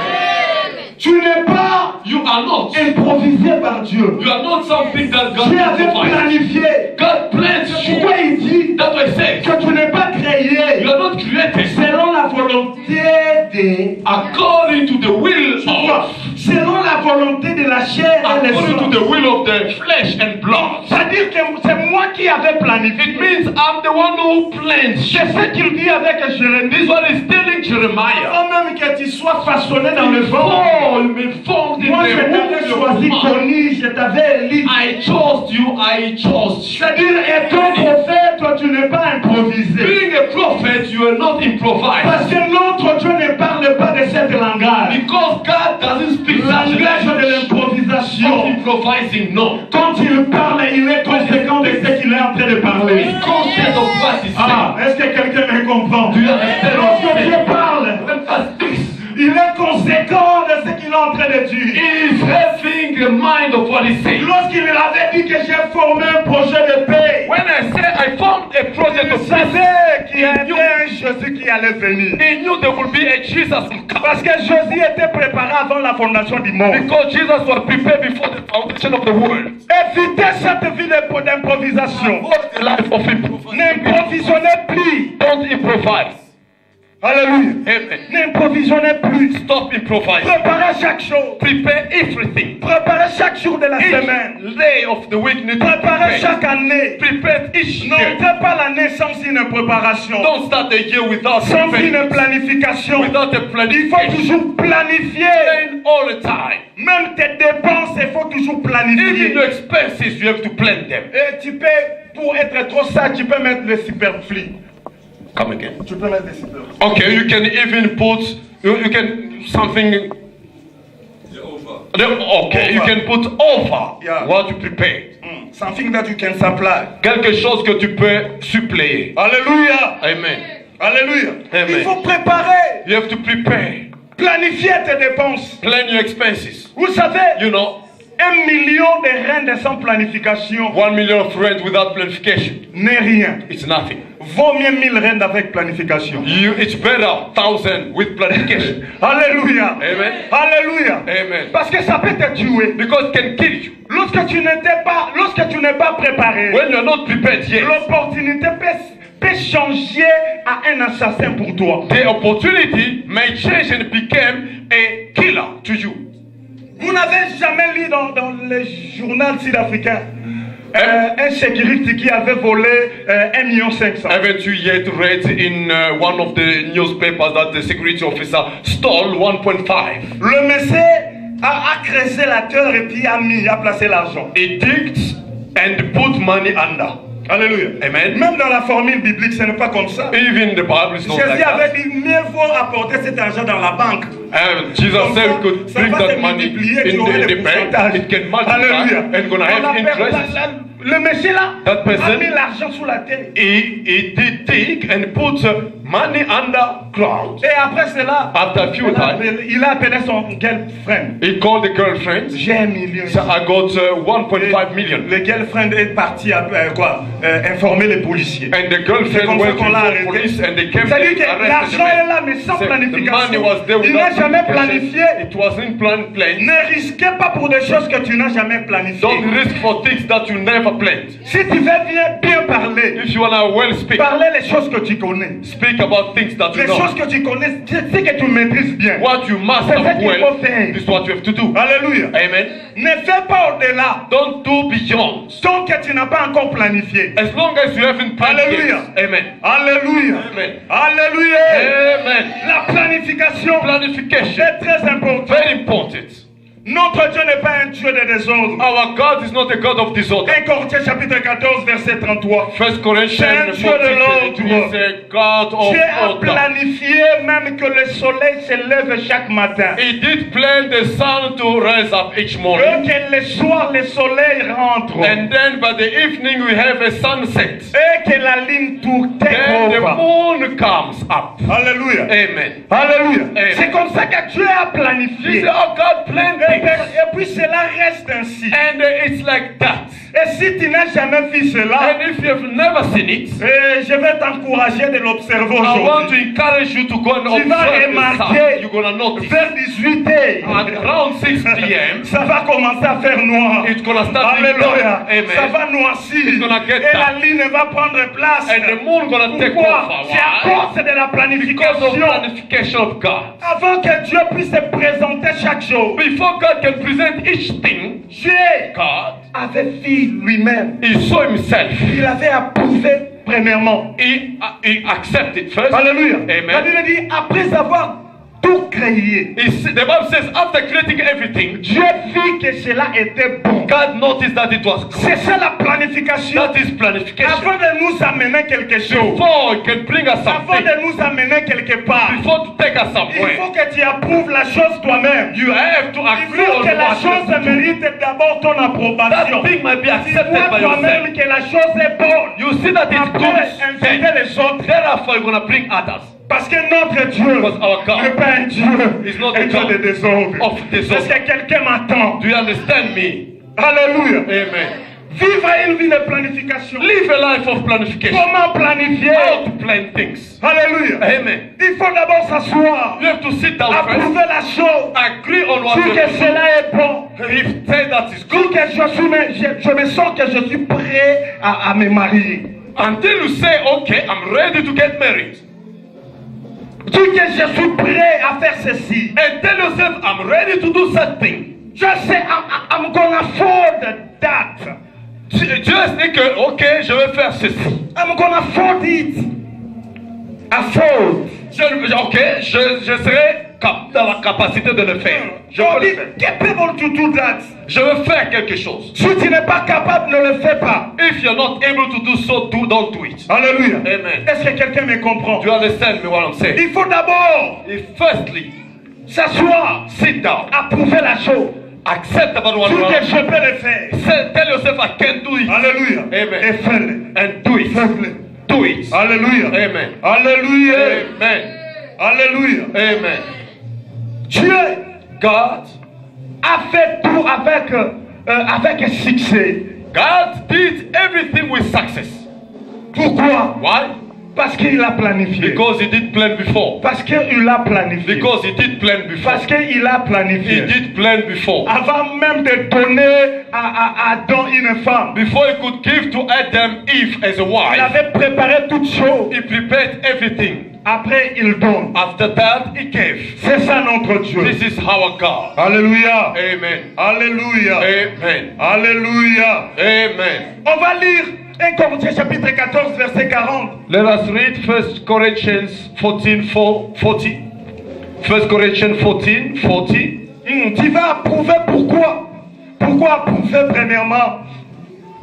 Tu n'es pas You are not. improvisé par Dieu. You are not something that God Dieu avait improvised. planifié. God plans you. Pourquoi il dit That's why I say que tu n'es pas créé you are not created selon la volonté de... according to the will of, Selon la volonté de la chair et le according to sang. the will of the flesh and blood. C'est-à-dire que c'est moi qui avais planifié. It means I'm the one who plans. C'est ce qu'il dit avec Jérémie. This one is telling Jeremiah. Avant même que tu sois façonné dans le ventre. Before you be formed in Moi, je the womb t'avais of your choisi, mother, connu, je t'avais élu. I chose you, I chose you. C'est-à-dire, étant prophète, toi, tu n'es pas improvisé. Being a prophet, you are not improvised. Parce que notre Dieu ne parle pas de cette langage. Because God doesn't speak such Langage de language of l'improvisation. improvising, no. Quand il parle, il est conséquent de ce qu'il est en train de parler. He's conscious of what he's Ah, saying. est-ce que quelqu'un me comprend? Do you understand what Lorsque he's Dieu saying? parle, When God speaks, il est conséquent de ce qu'il est en train de dire. he is having the mind of what he's saying. Lorsqu'il avait dit que j'ai formé un projet de paix, When I say I formed a project il of peace, savait qu'il y avait un Jésus qui allait venir. he knew there would be a Jesus who come. Parce que Jésus était préparé avant la fondation du monde. Because Jesus was prepared before the foundation of the world. Évitez cette vie d'improvisation. What's the life of improvisation? N'improvisionnez plus. Don't improvise. Alléluia. Amen. N'improvisionnez plus. Stop improvising. Préparez chaque chose. Prepare everything. Préparez chaque jour de la semaine. Each day of the week need to Préparez prepare. chaque année. Prepare each year. N'entrez pas l'année sans une préparation. Don't start the year without Sans preparing. une planification. Without a Il faut planification. toujours planifier. Plan all the time. Même tes dépenses, il faut toujours Even planifier. your expenses, you have to plan them. Et tu peux, pour être trop sage, tu peux mettre le superflu. Come again. Tu peux mettre le superflu. Okay, you can even put you can something Okay, you can put over Yeah. what you prepared. Something that you can supply. Quelque chose que tu peux suppléer. Alléluia. Amen. Alléluia. Amen. Il faut préparer, You have to prepare. planifier tes dépenses. Plan your expenses. Vous savez, You know, 1 million de rentes sans planification 1 million of rent without planification. n'est rien. It's nothing. Vaut mieux 1000 rentes avec planification. It's better 1,000 with planification. Alléluia. Amen. Alléluia. Amen. Parce que ça peut te tuer. Because it can kill you. Lorsque tu n'es pas préparé, When you're not prepared yet, l'opportunité peut changer à un assassin pour toi. the opportunity may change and become a killer to you. Vous n'avez jamais lu dans le journal sud-africain un sécurité qui avait volé 1,5 million. Haven't you yet read in one of the newspapers that the security officer stole 1.5? Le monsieur a creusé la terre et puis a placé l'argent. He digged and put money under. Alléluia. Amen. Même dans la formule biblique, ce n'est pas comme ça. Even the Bible is not like Jésus avait that. dit, mieux vaut apporter cet argent dans la banque. Jesus Comme said ça, we could ça bring va that se money multiplier, tu auras in des the bank. pourcentages. It can multiply Alléluia. and gonna have interest. Le monsieur là That person- a mis l'argent sous la terre. He did dig and put money underground. Et après cela, After a few times, il a appelé son girlfriend. he called the girlfriend. J'ai 1 million. So I got 1.5 million. Le girlfriend est parti informer les policiers. And the C'est girlfriend comme ça went to qu'on l'a the arrêté. police and they came C'est-à-dire and que arrested l'argent est là, the mais sans man. The money planification. was there Il n'a without jamais planification. planifié. It wasn't planned. Ne risquez pas pour des choses que tu n'as jamais planifiées. Don't risk for things that you never planned. Si tu veux bien parler, If you wanna well speak, parler les choses que tu connais. speak about things that you Les know. choses que tu connais, c'est que tu maîtrises bien. What you must C'est ça have qu'il well faut faire. is what you have to do. Alléluia. Amen. Ne fais pas au-delà Don't do beyond. tant que tu n'as pas encore planifié. As long as you haven't planned Alléluia. yet. Amen. Alléluia. Amen. Alléluia. Amen. La planification Planification. est très importante. Very important. Notre Dieu n'est pas un Dieu de désordre. Our God is not a God of disorder. 1 Corinthiens chapitre 14 verset 33. 1 Corinthians Dieu de 14 l'ordre. is a God of Dieu a order. planifié même que le soleil se lève chaque matin. He did plan the sun to rise up each morning. Et que le soir le soleil rentre. And then by the evening we have a sunset. Et que la ligne tourne. Then the moon comes up. Alléluia. Amen. Alléluia. Amen. C'est comme ça que Dieu a This planifié. is how God planned things. Et puis cela reste ainsi. And it's like that. Et si tu n'as jamais vu cela, And if you've never seen it, je vais t'encourager de l'observer I want to aujourd'hui. encourage you to go and Tu vas observe the remarquer sun. You're gonna notice. vers 18 heures, At around 6 p.m., ça va commencer à faire noir. it's gonna start being dark. Alléluia. Amen. Ça va noircir. It's gonna get Et la dark. ligne va prendre place. And the moon gonna take Pourquoi? over. C'est à Why? cause de la Because of planification. planification of God. Avant que Dieu puisse se présenter chaque jour, Before God can present each thing, Dieu God, avait fait lui-même. He saw Himself. Il avait approuvé premièrement. He accepted first. Alléluia. Amen. La Bible dit, après avoir tout créé, The Bible says after creating everything, Dieu vit que cela était bon. God noticed that it was good. C'est ça la planification. That is planification. Avant de nous amener quelque chose, Before it can bring us avant something, de nous amener quelque part, before to take us il faut somewhere, que tu approuves la chose toi-même. you have to Il agree faut on que la what you chose have to do. mérite d'abord ton approbation. That thing might be Tu accepted vois by toi-même yourself. que la chose est bonne. You see that it's Après, good. inviter les autres. Therefore, you're gonna bring others. Parce que notre Dieu Because our God n'est pas un Dieu, is not un a Dieu God de désordre. of disorder. Est-ce que quelqu'un m'entend? Do you understand me? Alléluia. Amen. Vivre une vie de planification. Live a life of planification. Comment planifier? How to plan things. Alléluia. Amen. Il faut d'abord s'asseoir, You have to sit down first. approuver la chose, Agree on what si you que have to cela est bon. do. If say that is Si good, que je me sens que je suis prêt à me marier. until you say, okay, I'm ready to get married. Si que je suis prêt à faire ceci. And tell yourself, I'm ready to do something. Just say, I'm gonna afford that. Just think, okay, je vais faire ceci. I'm gonna afford it. Afford. Je serai dans la capacité de le faire. Je Oh, peux le be faire. capable to do that. Je veux faire quelque chose. Si tu n'es pas capable, ne le fais pas. If you're not able to do so, don't do it. Alléluia. Amen. Est-ce que quelqu'un me comprend? Do you understand me what I'm saying? Il faut d'abord Firstly, s'asseoir, sit down. approuver la chose. Accept about Tu what dis, je peux le faire. Tell yourself, I can do it. Alléluia. Amen. Et fais-le. And do it. Fais-le. Do it. Alléluia. Amen. Alléluia. Amen. Alléluia. Amen. Dieu God a fait tout avec succès. God did everything with success. Pourquoi? Why? Parce qu'il a planifié. Because he did plan before. Parce qu'il a planifié. Because he did plan before. Parce qu'il a He planifié. did plan before. Avant même de donner à Adam une femme, Before he could give to Adam Eve as a il wife, avait préparé toutes choses. he prepared everything. Après, il donne. After that, he gave. C'est ça notre Dieu. This is our God. Alléluia. Amen. Alléluia. Amen. Alléluia. Amen. On va lire 1 Corinthiens chapitre 14 verset 40. Let us read 1 Corinthians 14:40. 1 Corinthians 14:40. Tu vas approuver pourquoi? Pourquoi approuver premièrement?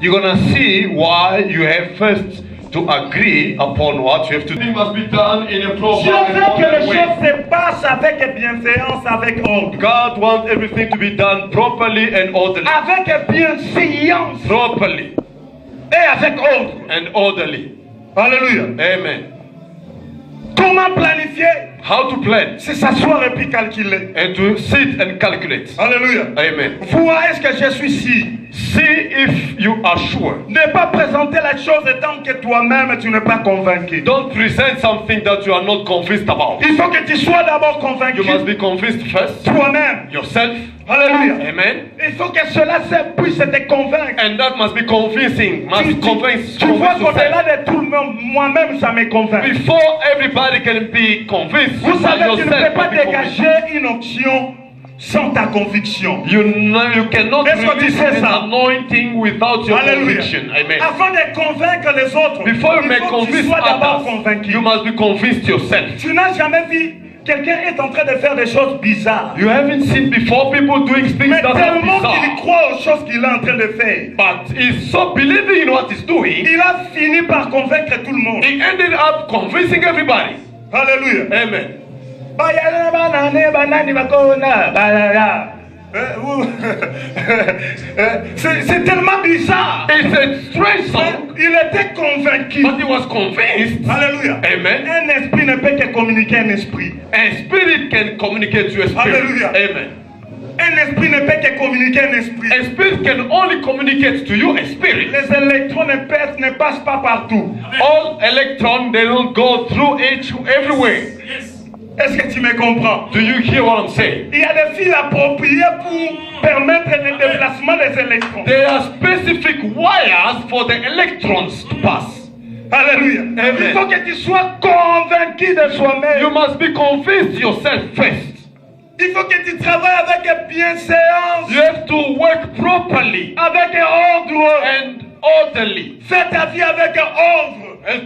You're gonna see why you have first to agree upon what you have to do. It must be done in a proper Dieu and veut que orderly les way. choses se passent avec bienveillance, avec ordre. God wants everything to be done properly and orderly. Avec bienséance Properly et avec ordre. and orderly. Alléluia. Amen. Comment planifier? How to plan C'est s'asseoir et puis calculer. and to sit and calculate. Alléluia. Amen. Vois, est-ce que je suis sûr? See if you are sure. Ne pas présenter la chose tant que toi-même tu n'es pas convaincu. Don't present something that you are not convinced about. Il faut que tu sois d'abord convaincu You must be convinced first. toi-même. Yourself. Alléluia. Amen. Il faut que cela puisse te convaincre. And that must be convincing. Must convince. Tu vois convince qu'au-delà yourself. de tout le monde, moi-même, ça me convainc. Before everybody can be convinced, Vous savez, tu ne peux pas must be convinced. dégager une option sans ta conviction. You cannot Est-ce que tu release sais ça? an anointing without your Alléluia. conviction. Amen. Afin de convaincre les autres, Before you il may faut que tu convince sois d'abord others, convaincu. you must be convinced yourself. Tu n'as jamais vu quelqu'un est en train de faire des choses bizarres. You haven't seen before people doing things Mais that are tellement qu'il bizarre. croit aux choses qu'il est en train de faire, But he's so believing in what he's doing, il a fini par convaincre tout le monde. he ended up convincing everybody. Alléluia. Amen. C'est tellement bizarre. It's a strange song, Il était convaincu. but he was convinced. Alléluia. Amen. Un esprit ne peut que communiquer un esprit. A spirit can communicate to a spirit. Hallelujah. Amen. Un esprit ne peut que communiquer un esprit. A spirit can only communicate to you a spirit. Les électrons ne passent pas partout. All electrons, they don't go through each everywhere. Est-ce que tu me comprends? Do you hear what I'm saying? Il y a des fils appropriés pour permettre le déplacement des électrons. There are specific wires for the electrons to pass. Alléluia. Amen. Il faut que tu sois convaincu de soi-même. You must be convinced yourself first. Il faut que tu travailles avec bienséance, You have to work properly avec ordre. and orderly. Fais ta vie avec ordre. And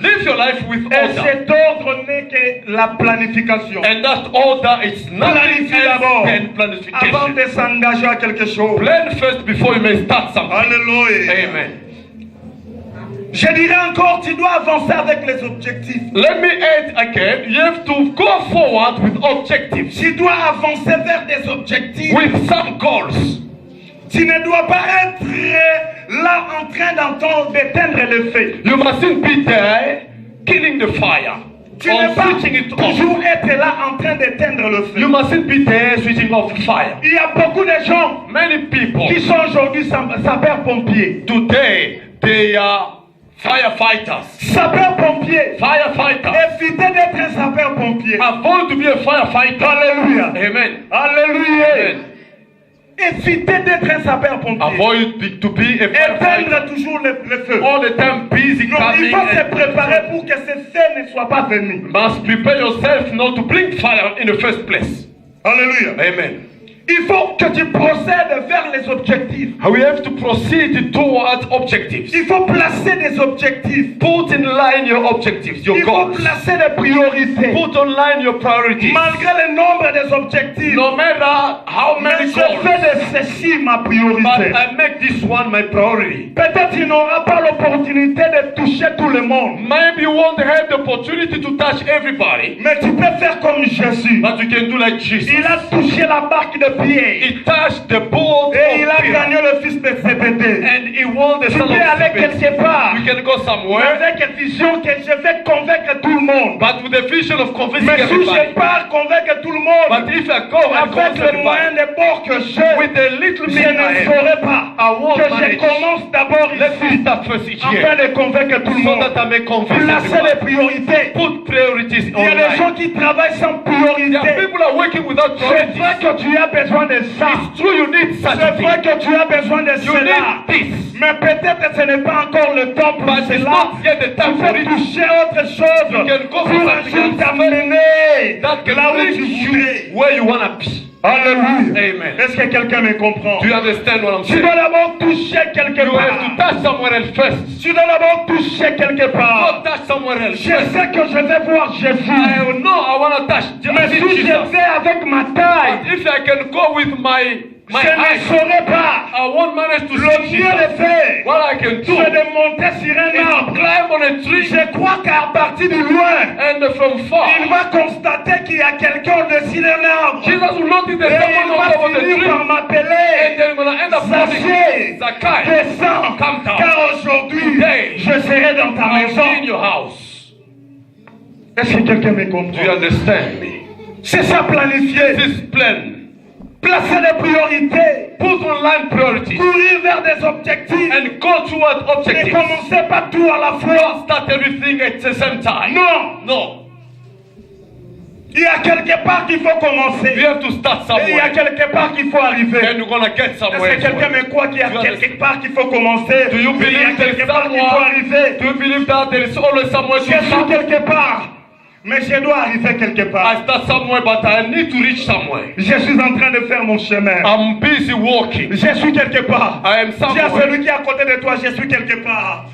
live your life with Et order. cet ordre n'est que la planification. And that order is nothing Planifie d'abord else than avant planification. de s'engager à quelque chose. Plan first before you may start something. Alléluia. Amen. Je dirais encore, tu dois avancer avec les objectifs. Let me add again, you have to go forward with objectives, Tu dois avancer vers des objectifs. with some goals. Tu ne dois pas être là en train d'éteindre le feu. You mustn't be there killing the fire Tu or n'es pas switching it off. toujours être là en train d'éteindre le feu. You mustn't be there switching off the fire. Il y a beaucoup de gens Many people qui sont aujourd'hui sapeurs-pompiers. today, they are firefighters. Sapeurs-pompiers. Firefighters. Évitez d'être un sapeur-pompier. Avoid to be a firefighter. Alléluia. Amen. Alléluia. Amen. Évitez d'être un sapeur-pompier. Avoid to be a firefighter. Éteindre toujours le feu. All the time busy Non, il coming faut se and préparer pour que ce feu ne soit pas venu. must prepare yourself not to bring fire in the first place. Alléluia. Amen. Il faut que tu procèdes vers les objectifs. We have to proceed towards objectives. Il faut placer des objectifs. Put in line your objectives, your Il faut goals. placer des priorités. Put on line your priorities. Malgré le nombre des objectifs. No matter how Mais many je goals, fais de ceci ma but priorité. I make this one my priority. Peut-être tu n'auras pas l'opportunité de toucher tout le monde. Maybe you won't have the opportunity to touch everybody, Mais tu peux faire comme Jésus. but you can do like Jesus. Il a touché la barque de pied. He touched the boat Et il a of Peter. gagné le fils de Zébédée. And he won the Tu son of peux aller Zebedee. quelque part. You can go somewhere. Avec une vision que je vais convaincre tout le monde. But with the vision of convincing Mais si everybody. je pars convaincre tout le monde, But if I go and avec convince les moyens everybody, de bord que j'ai, with the little je bit I ne have, saurais pas I won't que je manage. commence d'abord Let me ici, start first here. afin de convaincre tout le So monde. that I may convince Placer les everybody. priorités. Put priorities Il y a des gens online. qui travaillent sans There are priorité. people are working without C'est priorities. vrai que tu as besoin de ça. It's true you need such a C'est vrai thing. que tu as besoin de You cela. need this. Mais peut-être ce n'est pas encore le temps pour But it's cela. not yet the Tu time for peux it. toucher autre chose You can go pour for un something jour else. t'amener That can là où bring tu you voudrais. where you want to be. Alléluia. Amen. Est-ce que quelqu'un me comprend? Do you understand what I'm Tu saying? dois d'abord toucher quelque You have to part. touch somewhere else first. Tu dois d'abord toucher quelque Not part. touch somewhere else Je first. sais que je vais voir I Jésus. know I want to touch Mais si je Jesus. vais avec ma taille, But if I can go with my je ne height, saurais pas. I won't manage to Le see mieux de Jesus. faire, What I can do c'est de monter sur un is to arbre. climb on a tree Je crois qu'à partir de loin, and from far, il va constater qu'il y a quelqu'un au-dessus d'un arbre. Jesus will notice Et there's il someone va over the finir tree, par and m'appeler. then we're gonna end up calling Zacchaeus, Zacchaeus. descends, Come down. car aujourd'hui, Today, je serai dans ta I'll be in maison. your house. Est-ce que quelqu'un me Do you comprend? understand me? C'est ça planifier. This plan. Placer des priorités. Put online priorities Courir vers des objectifs. and go toward Ne objectives. commencez pas tout à la fois. Don't start everything at the same time. Non. No. Il y a quelque part qu'il faut You commencer. have to start Et il y a somewhere. quelque part qu'il faut arriver. Then you're gonna get Est-ce somewhere. que quelqu'un as well. me croit qu'il y a Do you quelque part qu'il faut commencer? Do you Et il y a believe there quelque is part qu'il faut someone? arriver. Do you believe that there is always somewhere to Je suis start? quelque part. Mais je dois arriver quelque I part. start somewhere, but I need to reach somewhere. Je suis en train de faire mon chemin. I'm busy walking. Je suis quelque part. I am Dis à somewhere. celui qui est à côté de toi, je suis quelque part.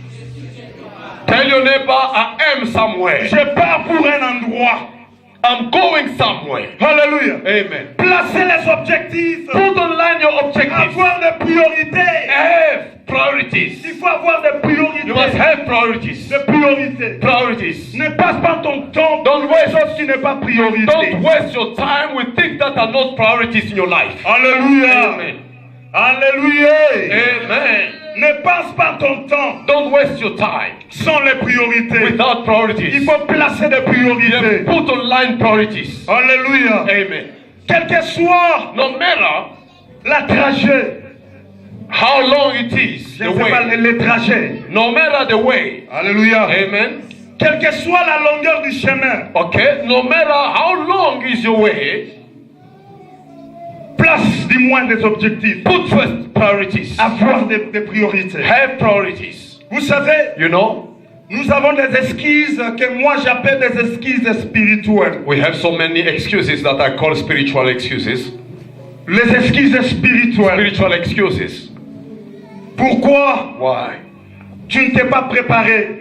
Tell your neighbor, I am somewhere. Je pars pour un endroit. I'm going somewhere. Alléluia. Amen. Placer les objectifs. Put online your objectives. Avoir des priorités. Have priorities. Il faut avoir des priorités. You must have priorities. Des priorités. Priorities. Ne passe pas ton temps Don't pour waste- des choses qui n'est pas priorité. Don't waste your time with things that are not priorities in your life. Alléluia. Amen. Alléluia. Amen. Ne passe pas ton temps Don't waste your time sans les priorités. without Il priorities. faut placer des You have priorités. put online priorities. Alléluia. Amen. Quel que soit No matter la trajet, how long it is, je the ne sais pas way. les trajets. No matter the way. Alléluia. Amen. Quelle que soit la longueur du chemin, Okay. No matter how long is your way, place du moins des objectifs. put first priorities. Avoir des priorités. Have priorities. Vous savez, You know, nous avons des excuses que moi j'appelle des excuses spirituelles. we have so many excuses that I call spiritual excuses. Les excuses spirituelles. Spiritual excuses. Pourquoi Why? tu ne t'es pas préparé?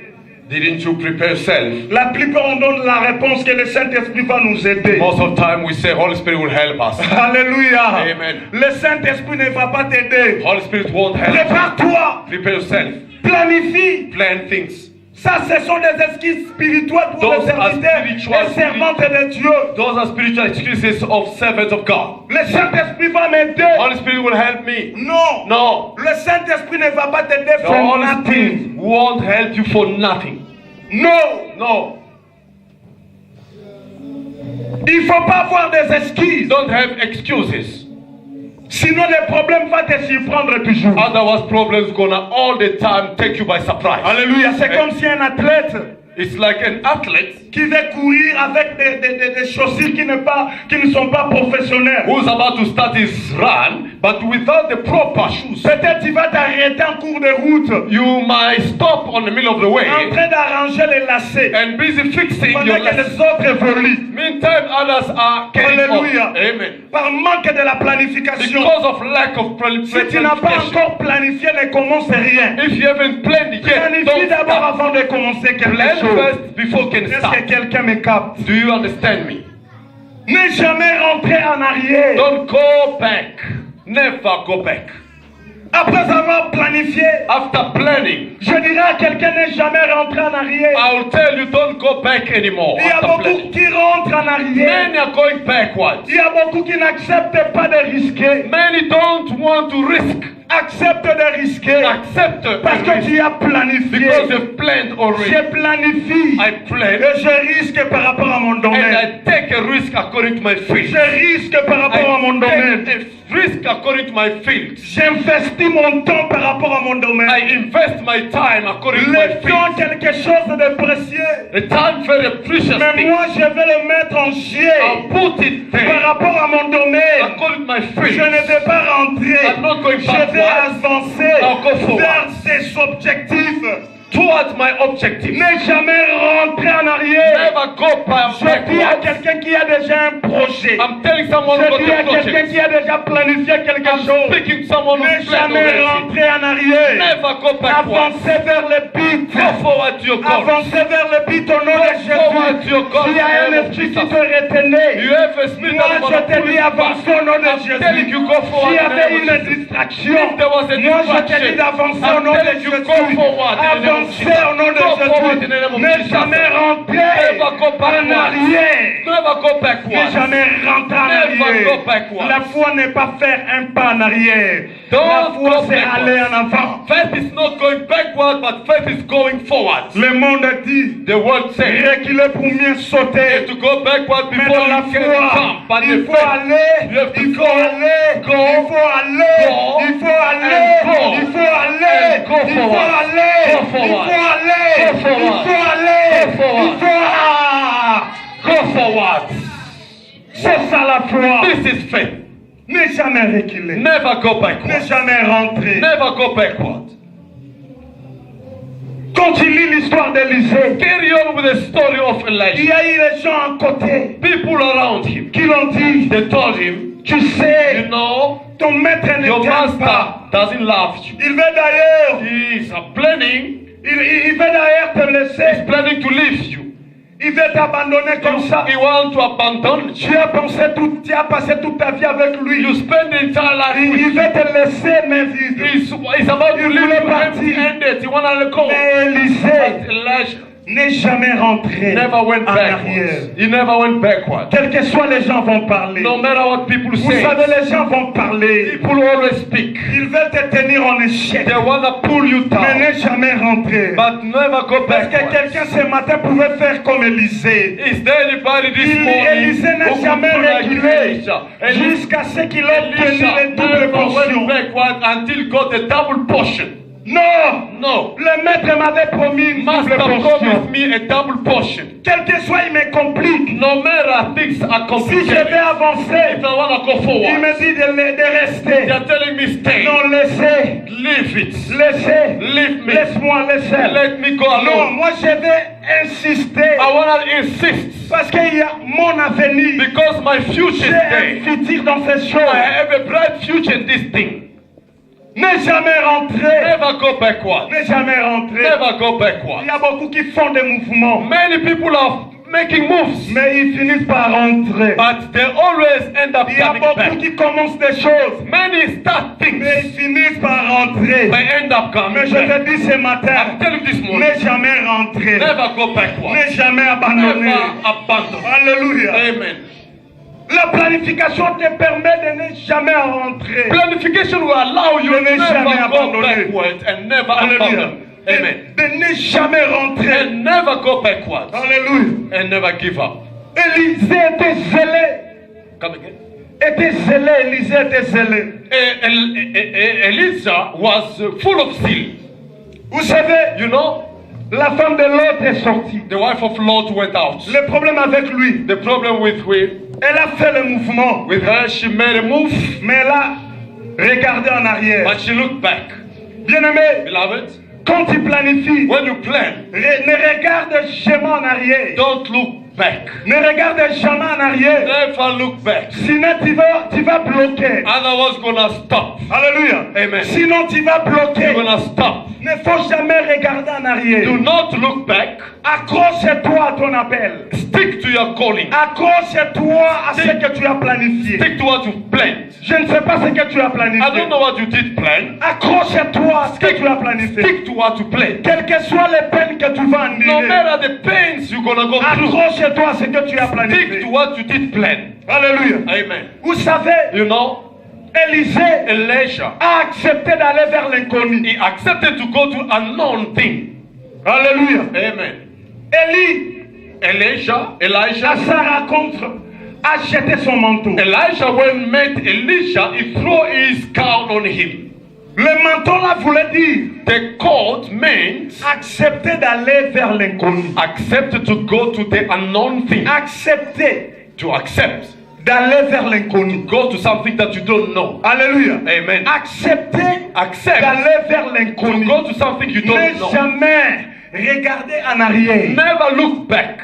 Didn't you prepare yourself? La plupart on donne la réponse que le Saint-Esprit va nous aider. Most of the time we say Holy Spirit will help us. Alléluia. Amen. Le Saint-Esprit ne va pas t'aider. Holy Spirit won't help. Prépare-toi. Prepare yourself. Planifie. Plan things. Ça, ce sont des excuses spirituelles pour Those les are serviteurs spiritual et servantes de Dieu. Those are spiritual excuses of servants of God. Le Saint-Esprit va m'aider. Holy Spirit will help me. Non. No. Le Saint-Esprit ne va pas t'aider The for Holy nothing. Spirit won't help you for nothing. Non. No. Il ne faut pas avoir des excuses. Don't have excuses. Sinon, le problème va te surprendre toujours. Otherwise, problems gonna all the time take you by surprise. Alléluia. C'est Amen. comme si un athlète It's like an athlete qui veut courir avec des chaussures qui ne sont pas professionnelles. who's about to start his run, but without the proper shoes. Peut-être tu vas t'arrêter en cours de route You might stop on the middle of the way en train d'arranger les lacets and busy fixing your pendant que legs. les autres évoluent. Meantime, others are getting Alléluia. up. Amen. Par manque de la planification. Because of lack of Si tu n'as pas planification. encore planifié, ne commence rien. If you haven't planned it yet, Planifie don't d'abord start. avant de commencer quelque Plan chose. first before you can Est-ce start. que quelqu'un me capte? Do you understand me? Ne jamais rentrer en arrière. Don't go back. Never go back. Après avoir planifié, after planning, je dirais à quelqu'un n'est jamais rentré en arrière. I will tell you don't go back anymore. Il y a After beaucoup planning. qui rentrent en arrière. Many are going backwards. Il y a beaucoup qui n'acceptent pas de risquer. Many don't want to risk. Accepte de risquer. Accept Parce a que risk tu as planifié. because you've planned already. Je planifie. I plan Et je risque par rapport à mon and domaine. I take a risk according to my field. Je risque par rapport à mon I domaine. take a risk according to my field. J'investis mon temps par rapport à mon domaine. I invest my time according to my Le temps, field. quelque chose de précieux. The time very precious Mais thing. moi, je vais le mettre en jeu I'll put it par there rapport à mon domaine. according to my Je field. ne vais pas rentrer. I'm not going Je vais backwards. avancer I'll go forward. vers ces objectifs. Towards my objective. Ne jamais rentrer en arrière. Never go Je dis à backwards. quelqu'un qui a déjà un projet. I'm telling someone who Je got dis à a quelqu'un project. qui a déjà planifié quelque I'm chose. speaking to someone Ne who's planned jamais already. rentrer en arrière. Never go backwards. Avancez vers le but. Go forward to your goal. Avancez vers le but au nom de forward to your Jésus. goal S'il y a in the un name of esprit qui Jesus. te retenait, You have a spirit moi that je wants te to pull dis you avance back. au nom de I'm telling Jésus. you go forward S'il y in the avait name une of Jesus. distraction, If there was a moi je te distraction, dis d'avancer au I'm nom de telling you Jésus. go forward in the name of Avancez Jesus. au nom de Go forward in the name Jésus. of Ne Jesus. jamais rentrer Never go en backwards. arrière. Never go Ne backwards. jamais rentrer en Never go arrière. backwards. La foi n'est pas faire un pas en arrière. La Don't foi go c'est backwards. aller en avant. Faith is not going backward, but faith is going forward. Le monde dit The word says reculer pour mieux sauter. to go backward Mais before dans la you can foi, jump. But il the faut faith, aller, you have to il faut go, aller, go, il faut aller, go, il faut aller, and go, il faut aller, and go il faut forward. aller, Go il forward. faut aller, Go il forward. faut aller, Go forward. il faut go forward. C'est ça la foi. This is faith. Ne jamais reculer, Never go ne backward. jamais rentrer. Never go backward. Quand tu lis l'histoire d'Élisée, Carry on with the story of il Elijah. y a eu les gens à côté People around him, qui l'ont dit, they told him, tu you sais, know, ton maître ne your t'aime pas. master doesn't love you. Il veut d'ailleurs, He is planning, il veut d'ailleurs te laisser. planning to leave you. Il veut t'abandonner comme ça. He wants to abandon you. Tu as passé toute ta vie avec lui. You spend the entire life with Il him. veut te laisser main vide. He's about to Il leave voulait you partir. empty-handed. He want to go. Mais But Élisée Elijah n'est jamais rentré never went en backwards. arrière. He never went backward. Quel que soit les gens vont parler. No matter what people Vous say, savez, les gens vont parler. people always speak. Ils veulent te tenir en échec. They want to pull you Mais down. n'est jamais rentré. But never go Parce que backwards. quelqu'un ce matin pouvait faire comme Élisée. Is there anybody this morning Élisée n'a who could jamais do like reculé Elisha? jusqu'à ce qu'il obtenu Elisha les doubles never portions. went backward until he got a double portion. Non! No. Le maître m'avait promis une double Master portion. promised me a double portion. Quel que soit, il me complique. No matter things are Si je complicated, vais avancer, if I want to go il forward, me dit de rester. they are telling me stay. Non, laissez. Leave it. Laissez. Leave me. Laisse-moi laisser. Let me go Non, alone. moi je vais insister. I want to insist Parce qu'il y a mon avenir. because my future is J'ai un there. futur dans ces I choses. have a bright future in this thing. Ne jamais rentrer. Never go backward. Ne jamais rentrer. Never go Il backward. y a beaucoup qui font des mouvements. Many people are making moves, Mais ils finissent par rentrer. but they always end up Il y a coming beaucoup back. qui commencent des choses. Many start things, Mais ils finissent par rentrer. they end up coming Mais je back. te dis ce matin, I'm telling you this morning, ne jamais rentrer. never go backward. Ne jamais abandonner. Never abandon. Alléluia. Amen. La planification te permet de ne jamais rentrer. Planification will allow you De ne jamais never go abandonner. backward and never Alléluia. abandon. Amen. De ne jamais rentrer. And never go backwards Alléluia. and never give up. Élisée était zélé. Come again. Était zélé. Élisée était zélé. Elisha was full of zeal. Vous savez, You know, la femme de Lot est sortie. the wife of Lot went out. Le problème avec lui, The problem with elle a fait le mouvement, her, she made a move, mais elle a regardé en arrière. but she looked back. Bien-aimé, Beloved, quand tu planifies, when you plan, ne regarde jamais en arrière. don't look back. Ne regarde jamais en arrière. Never look back. Sinon, tu vas bloquer. Otherwise, gonna stop. Alléluia. Amen. Sinon, tu vas bloquer. You're gonna stop. Ne faut jamais regarder en arrière. Do not look back. Accroche-toi à ton appel. Stick to your calling. Accroche-toi à ce que tu as planifié. Stick to what you've planned. Je ne sais pas ce que tu as I planifié. don't know what you did plan. Accroche-toi à ce que tu as planifié. Stick to what you planned. Quelles que soient les peines que tu vas No endurer, matter the pains you're gonna go through, accroche-toi à ce que tu as stick planifié. to what you did plan. Alléluia. Amen. Vous savez, You know, Élisée Elijah, a accepté d'aller vers l'inconnu. he accepted to go to a unknown thing. Alléluia. Amen. Elijah, Elijah, à sa rencontre, a jeté son manteau. Elijah when met Elisha, he threw his gown on him. Le manteau là voulait dire The coat meant accepter d'aller vers l'inconnu. accept to go to the unknown thing. Accepter To accept. d'aller vers l'inconnu. Go to something that you don't know. Alléluia. Amen. Accepter Accept d'aller vers to l'inconnu. go to something you Ne don't know. jamais regarder en arrière. Never look back.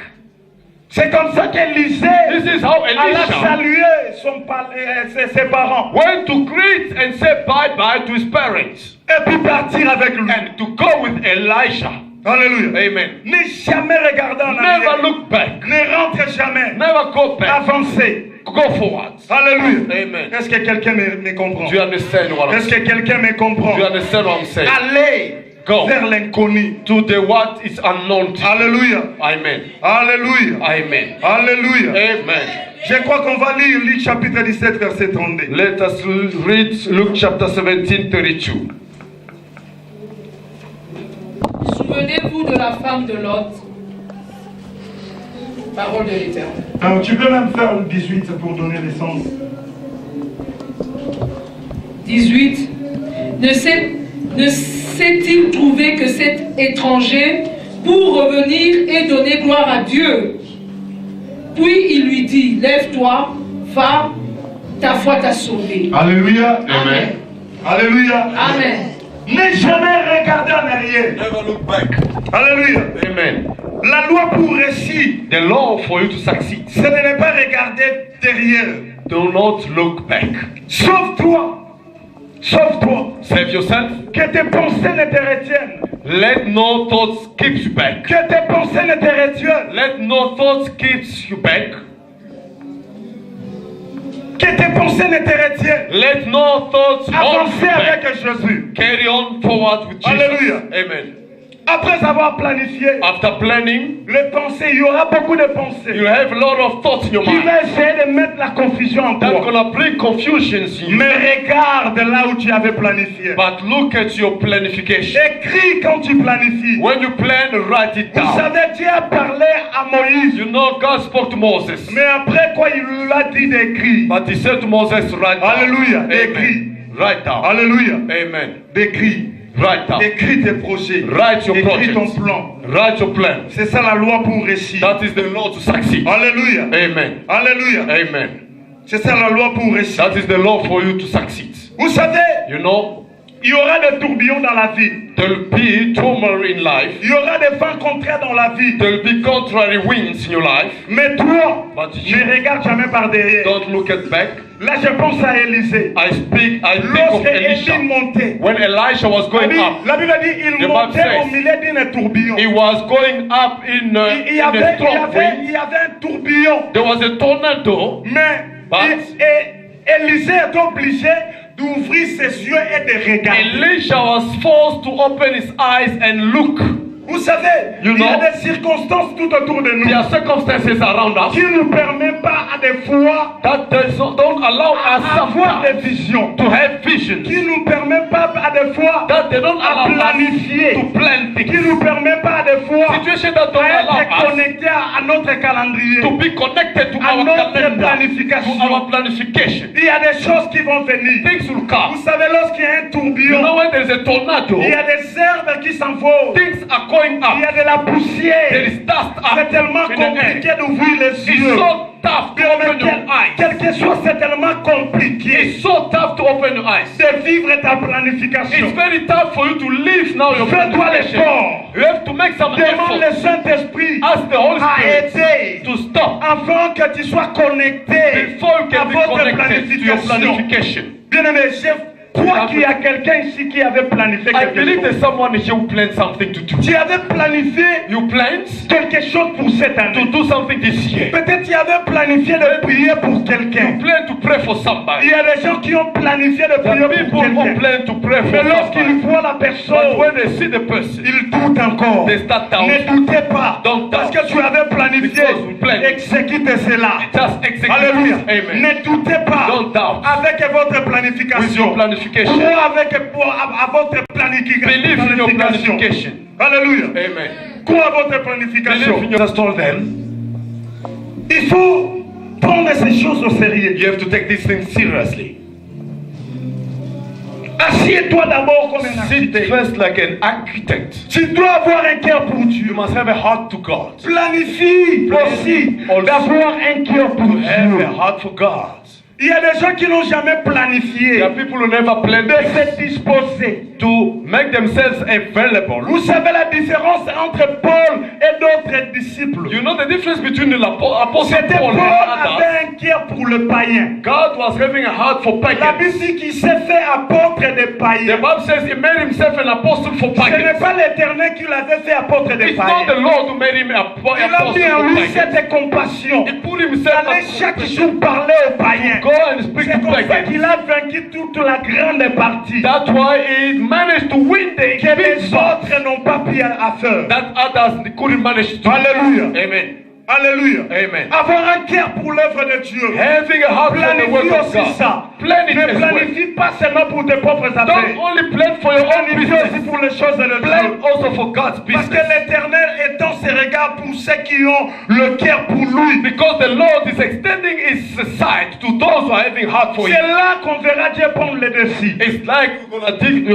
C'est comme ça qu'Élisée This is how alla Elisha saluer ses parents went to greet and say bye-bye to his parents. et puis partir avec lui. And to go with Elisha. Alléluia. Amen. Ne jamais regarder en Never arrière. look back. Ne rentre jamais. Never go back. Avancez. Go forward. Alléluia. Amen. Est-ce que quelqu'un me comprend? Do you understand what I'm Est-ce que saying? quelqu'un me comprend? Do you understand what I'm saying? Allez Go. vers l'inconnu. To the what is unknown. Alléluia. Amen. Alléluia. Amen. Alléluia. Amen. Je crois qu'on va lire Luc chapitre 17 verset 32. Let us read Luke chapter 17, 32. Souvenez-vous de la femme de Lot. Parole de l'Éternel. Alors, tu peux même faire le 18 pour donner les sens. 18. Ne s'est-il trouvé que cet étranger pour revenir et donner gloire à Dieu? Puis il lui dit, lève-toi, va, ta foi t'a sauvé. Alléluia. Amen. Alléluia. Amen. Ne jamais regarder en arrière. Never look back. Alléluia. Amen. La loi pour réussir, The law for you to succeed. c'est de ne pas regarder derrière. Do not look back. Sauve-toi. Sauve-toi. Save yourself. Que tes pensées ne te retiennent. Let no thoughts keep you back. Que tes pensées ne te retiennent. Let no thoughts keep you back. Que tes pensées ne te retiennent. Let no thoughts hold you Avancez avec back. Jésus. Carry on forward with Jesus. Alléluia. Amen. Après avoir planifié After planning, les pensées, il y aura beaucoup de pensées you have a lot of thoughts in your qui mind. va essayer de mettre la confusion en That's toi. gonna bring confusions in you. Mais regarde là où tu avais planifié. But look at your planification. Écris quand tu planifies. When you plan, write it Vous down. savez, Dieu a parlé à Moïse. You know God spoke to Moses. Mais après quoi, il lui a dit d'écrire. But he said to Moses, write down. Alléluia. Amen. Écris. Write down. Alléluia. Amen. D'écrire. Write down. Écris tes projets. Write your Écris ton projects. plan. Write your plan. C'est ça la loi pour réussir. That is the law to succeed. Alléluia. Amen. Alléluia. Amen. C'est ça la loi pour réussir. That is the law for you to succeed. Vous savez, You know, il y aura des tourbillons dans la vie. there'll be turmoil in life. Il y aura des vents contraires dans la vie. There'll be contrary winds in your life. Mais toi, But you ne regarde jamais par derrière. don't look at back. Là, je pense à Élisée. I think of Lorsque Elisha. Élie montait, When Elisha was going up, la Bible dit il The Bible montait says, au milieu d'un tourbillon. he was going up in Il y a avait strong wind. un tourbillon. There was a tornado. Mais But- Élisée est obligé d'ouvrir ses yeux et de regarder. Elisha was forced to open his eyes and look. Vous savez, You il y a know, des circonstances tout autour de nous There are circumstances around us qui ne nous permettent pas à des fois that don't allow us avoir des sometimes visions, to have visions. qui ne nous permettent pas à des fois That they don't à allow us planifier, to plan qui things. ne nous permettent pas à des fois Situation that don't à être allow us connectés à notre calendrier, to be connected to à our notre calendar, to planification. our planification. Il y a des choses qui vont venir. Things will come. Vous savez, lorsqu'il y a un You tourbillon, know when there's a tornado, il y a des herbes qui s'envolent, things are going il y up. a de la There poussière. is dust up C'est tellement in the air. compliqué d'ouvrir les It's yeux. so tough to Bien, open mais your eyes. quelque chose, c'est tellement compliqué It's so tough to open your eyes. de vivre ta planification. It's very tough for you to live now your Fais-toi planification. l'effort. You have to make some Demande le effort. Saint-Esprit Ask the Holy à Spirit aider to stop afin que tu sois connecté before you à can be votre connected to your planification. planification. Bien aimé, Crois qu'il y a quelqu'un ici qui avait planifié I quelque believe chose. there's someone here who planned something to do. Tu avais planifié You planned quelque chose pour cette to année. do something this year. Peut-être tu avais planifié de prier pour You quelqu'un. plan to pray for Il somebody. y a des gens qui ont planifié de prier The pour people who quelqu'un. plan to pray Mais for lorsqu'ils somebody. voient la But personne, when they see the person, ils doutent encore. they start doubting. Ne doutez pas. Don't Parce doubt. que tu avais planifié. Because we planned. Exécutez cela. Just execute. Alléluia. Amen. Ne doutez pas. Don't doubt. Avec votre With planification. your planification. Crois avec à votre Believe in your planification. Alléluia. Amen. Crois à votre Believe planification. in your just told them. Il faut prendre ces choses au sérieux. You have to take these things seriously. Assieds-toi d'abord comme un Sit architecte. first like an architect. Tu dois avoir un cœur pour Dieu. You must have a heart to God. Planifie aussi Also d'avoir un cœur pour To have Dieu. a heart for God. Il y a des gens qui n'ont jamais planifié There are people who never plan de se disposer. to make themselves available. Vous savez la différence entre Paul et d'autres disciples. You know the difference between the apostle C'était Paul Paul and others. avait un cœur pour le païen. God was having a heart for La pagans. Bible dit qu'il s'est fait apôtre des The païens. Bible says he made himself an apostle for Ce n'est pagans. pas l'Éternel qui l'avait fait apôtre des It's not the païens. Lord who made him Il a apostle mis en for lui pagans. cette compassion. He put himself Il allait chaque jour parler aux païens. go and speak C'est to comme ça pagans. qu'il a vaincu toute la grande partie That's why he managed to win the que big les battle autres n'ont pas pu à faire. that others couldn't manage to. Alléluia. Amen. Alléluia. Amen. Avoir un cœur pour l'œuvre de Dieu. Having a heart for the work Planifie of aussi God. ça. Plan it Ne as well. planifie pas seulement pour tes propres affaires. Don't only plan for your own Planifie aussi business. pour les choses de Dieu. Plan also for God's Parce que business. l'Éternel étend ses regards pour ceux qui ont le cœur pour lui. Because the Lord is extending His sight to those who are having heart for C'est Him. là qu'on verra Dieu prendre les décis. It's like we're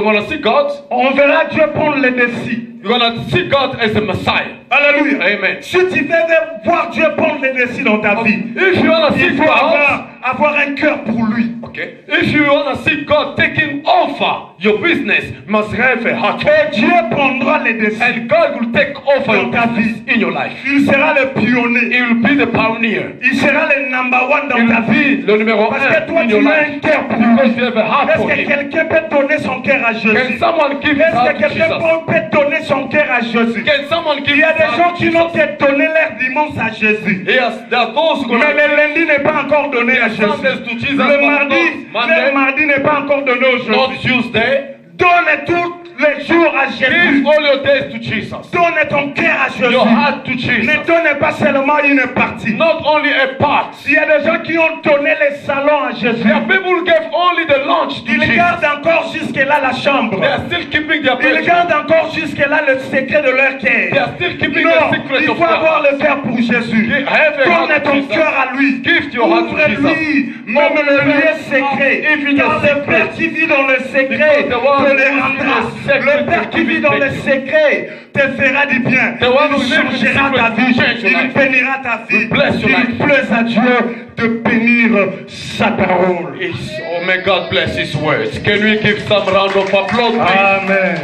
gonna see God. On verra Dieu prendre les décis. You're gonna see God as a Messiah. Alléluia. Amen. Si tu veux voir Dieu prendre les décis dans ta vie, If you wanna see il faut God, avoir un cœur pour lui. okay. If you wanna see God taking over your business, you must have a heart for Et Him. Dieu prendra les décis. And God will take over your Dans ta business in your life. Il sera le pionnier. He will be the pioneer. Il sera le number one dans Il ta will vie. be le numéro Parce que toi, un in tu your as un life. cœur pour Because lui. you have a heart Est-ce for que Him. quelqu'un peut donner son cœur à Can Jésus? someone give his Est-ce heart que to quelqu'un Jesus? peut donner son cœur à Jésus? Can someone give Il y a his des heart gens to qui n'ont Jesus? qu'à donner leur dimanche à Jésus. Yes, there are those who Mais gonna le lundi n'est pas encore donné à Their Sundays to Jésus. Jesus, Le but mardi, not Monday. le mardi n'est pas encore donné not aujourd'hui. Tuesday. Donne tous les jours à Give Jésus. all your days to Jesus. Donne ton cœur à Jésus. Your heart to Ne Jesus. donne pas seulement une partie. Not only a part. Il y a des gens qui ont donné les salons à Jésus. There are people who gave only the lunch to Ils Jesus. gardent encore jusque-là la chambre. They are still keeping their Ils bedroom. gardent encore jusque-là le secret de leur They cœur. are still keeping Non, the secret il of faut avoir God. le cœur pour Jésus. Have a heart Donne to ton Jesus. cœur à lui. Give your heart to Ouvre-lui, même le lieu secret. Even Car the le secret. Père qui vit dans le secret Because the one te who le lives in rendra. the secret Le Père qui will vit give dans it le back. secret te fera du bien. The one who Il lives in the changera secret ta will vie. change your Il life. bénira ta vie. Will bless your Il life. plaise à Dieu de bénir sa parole. Oh, may God bless His words. Can we give some round of applause, please? Amen.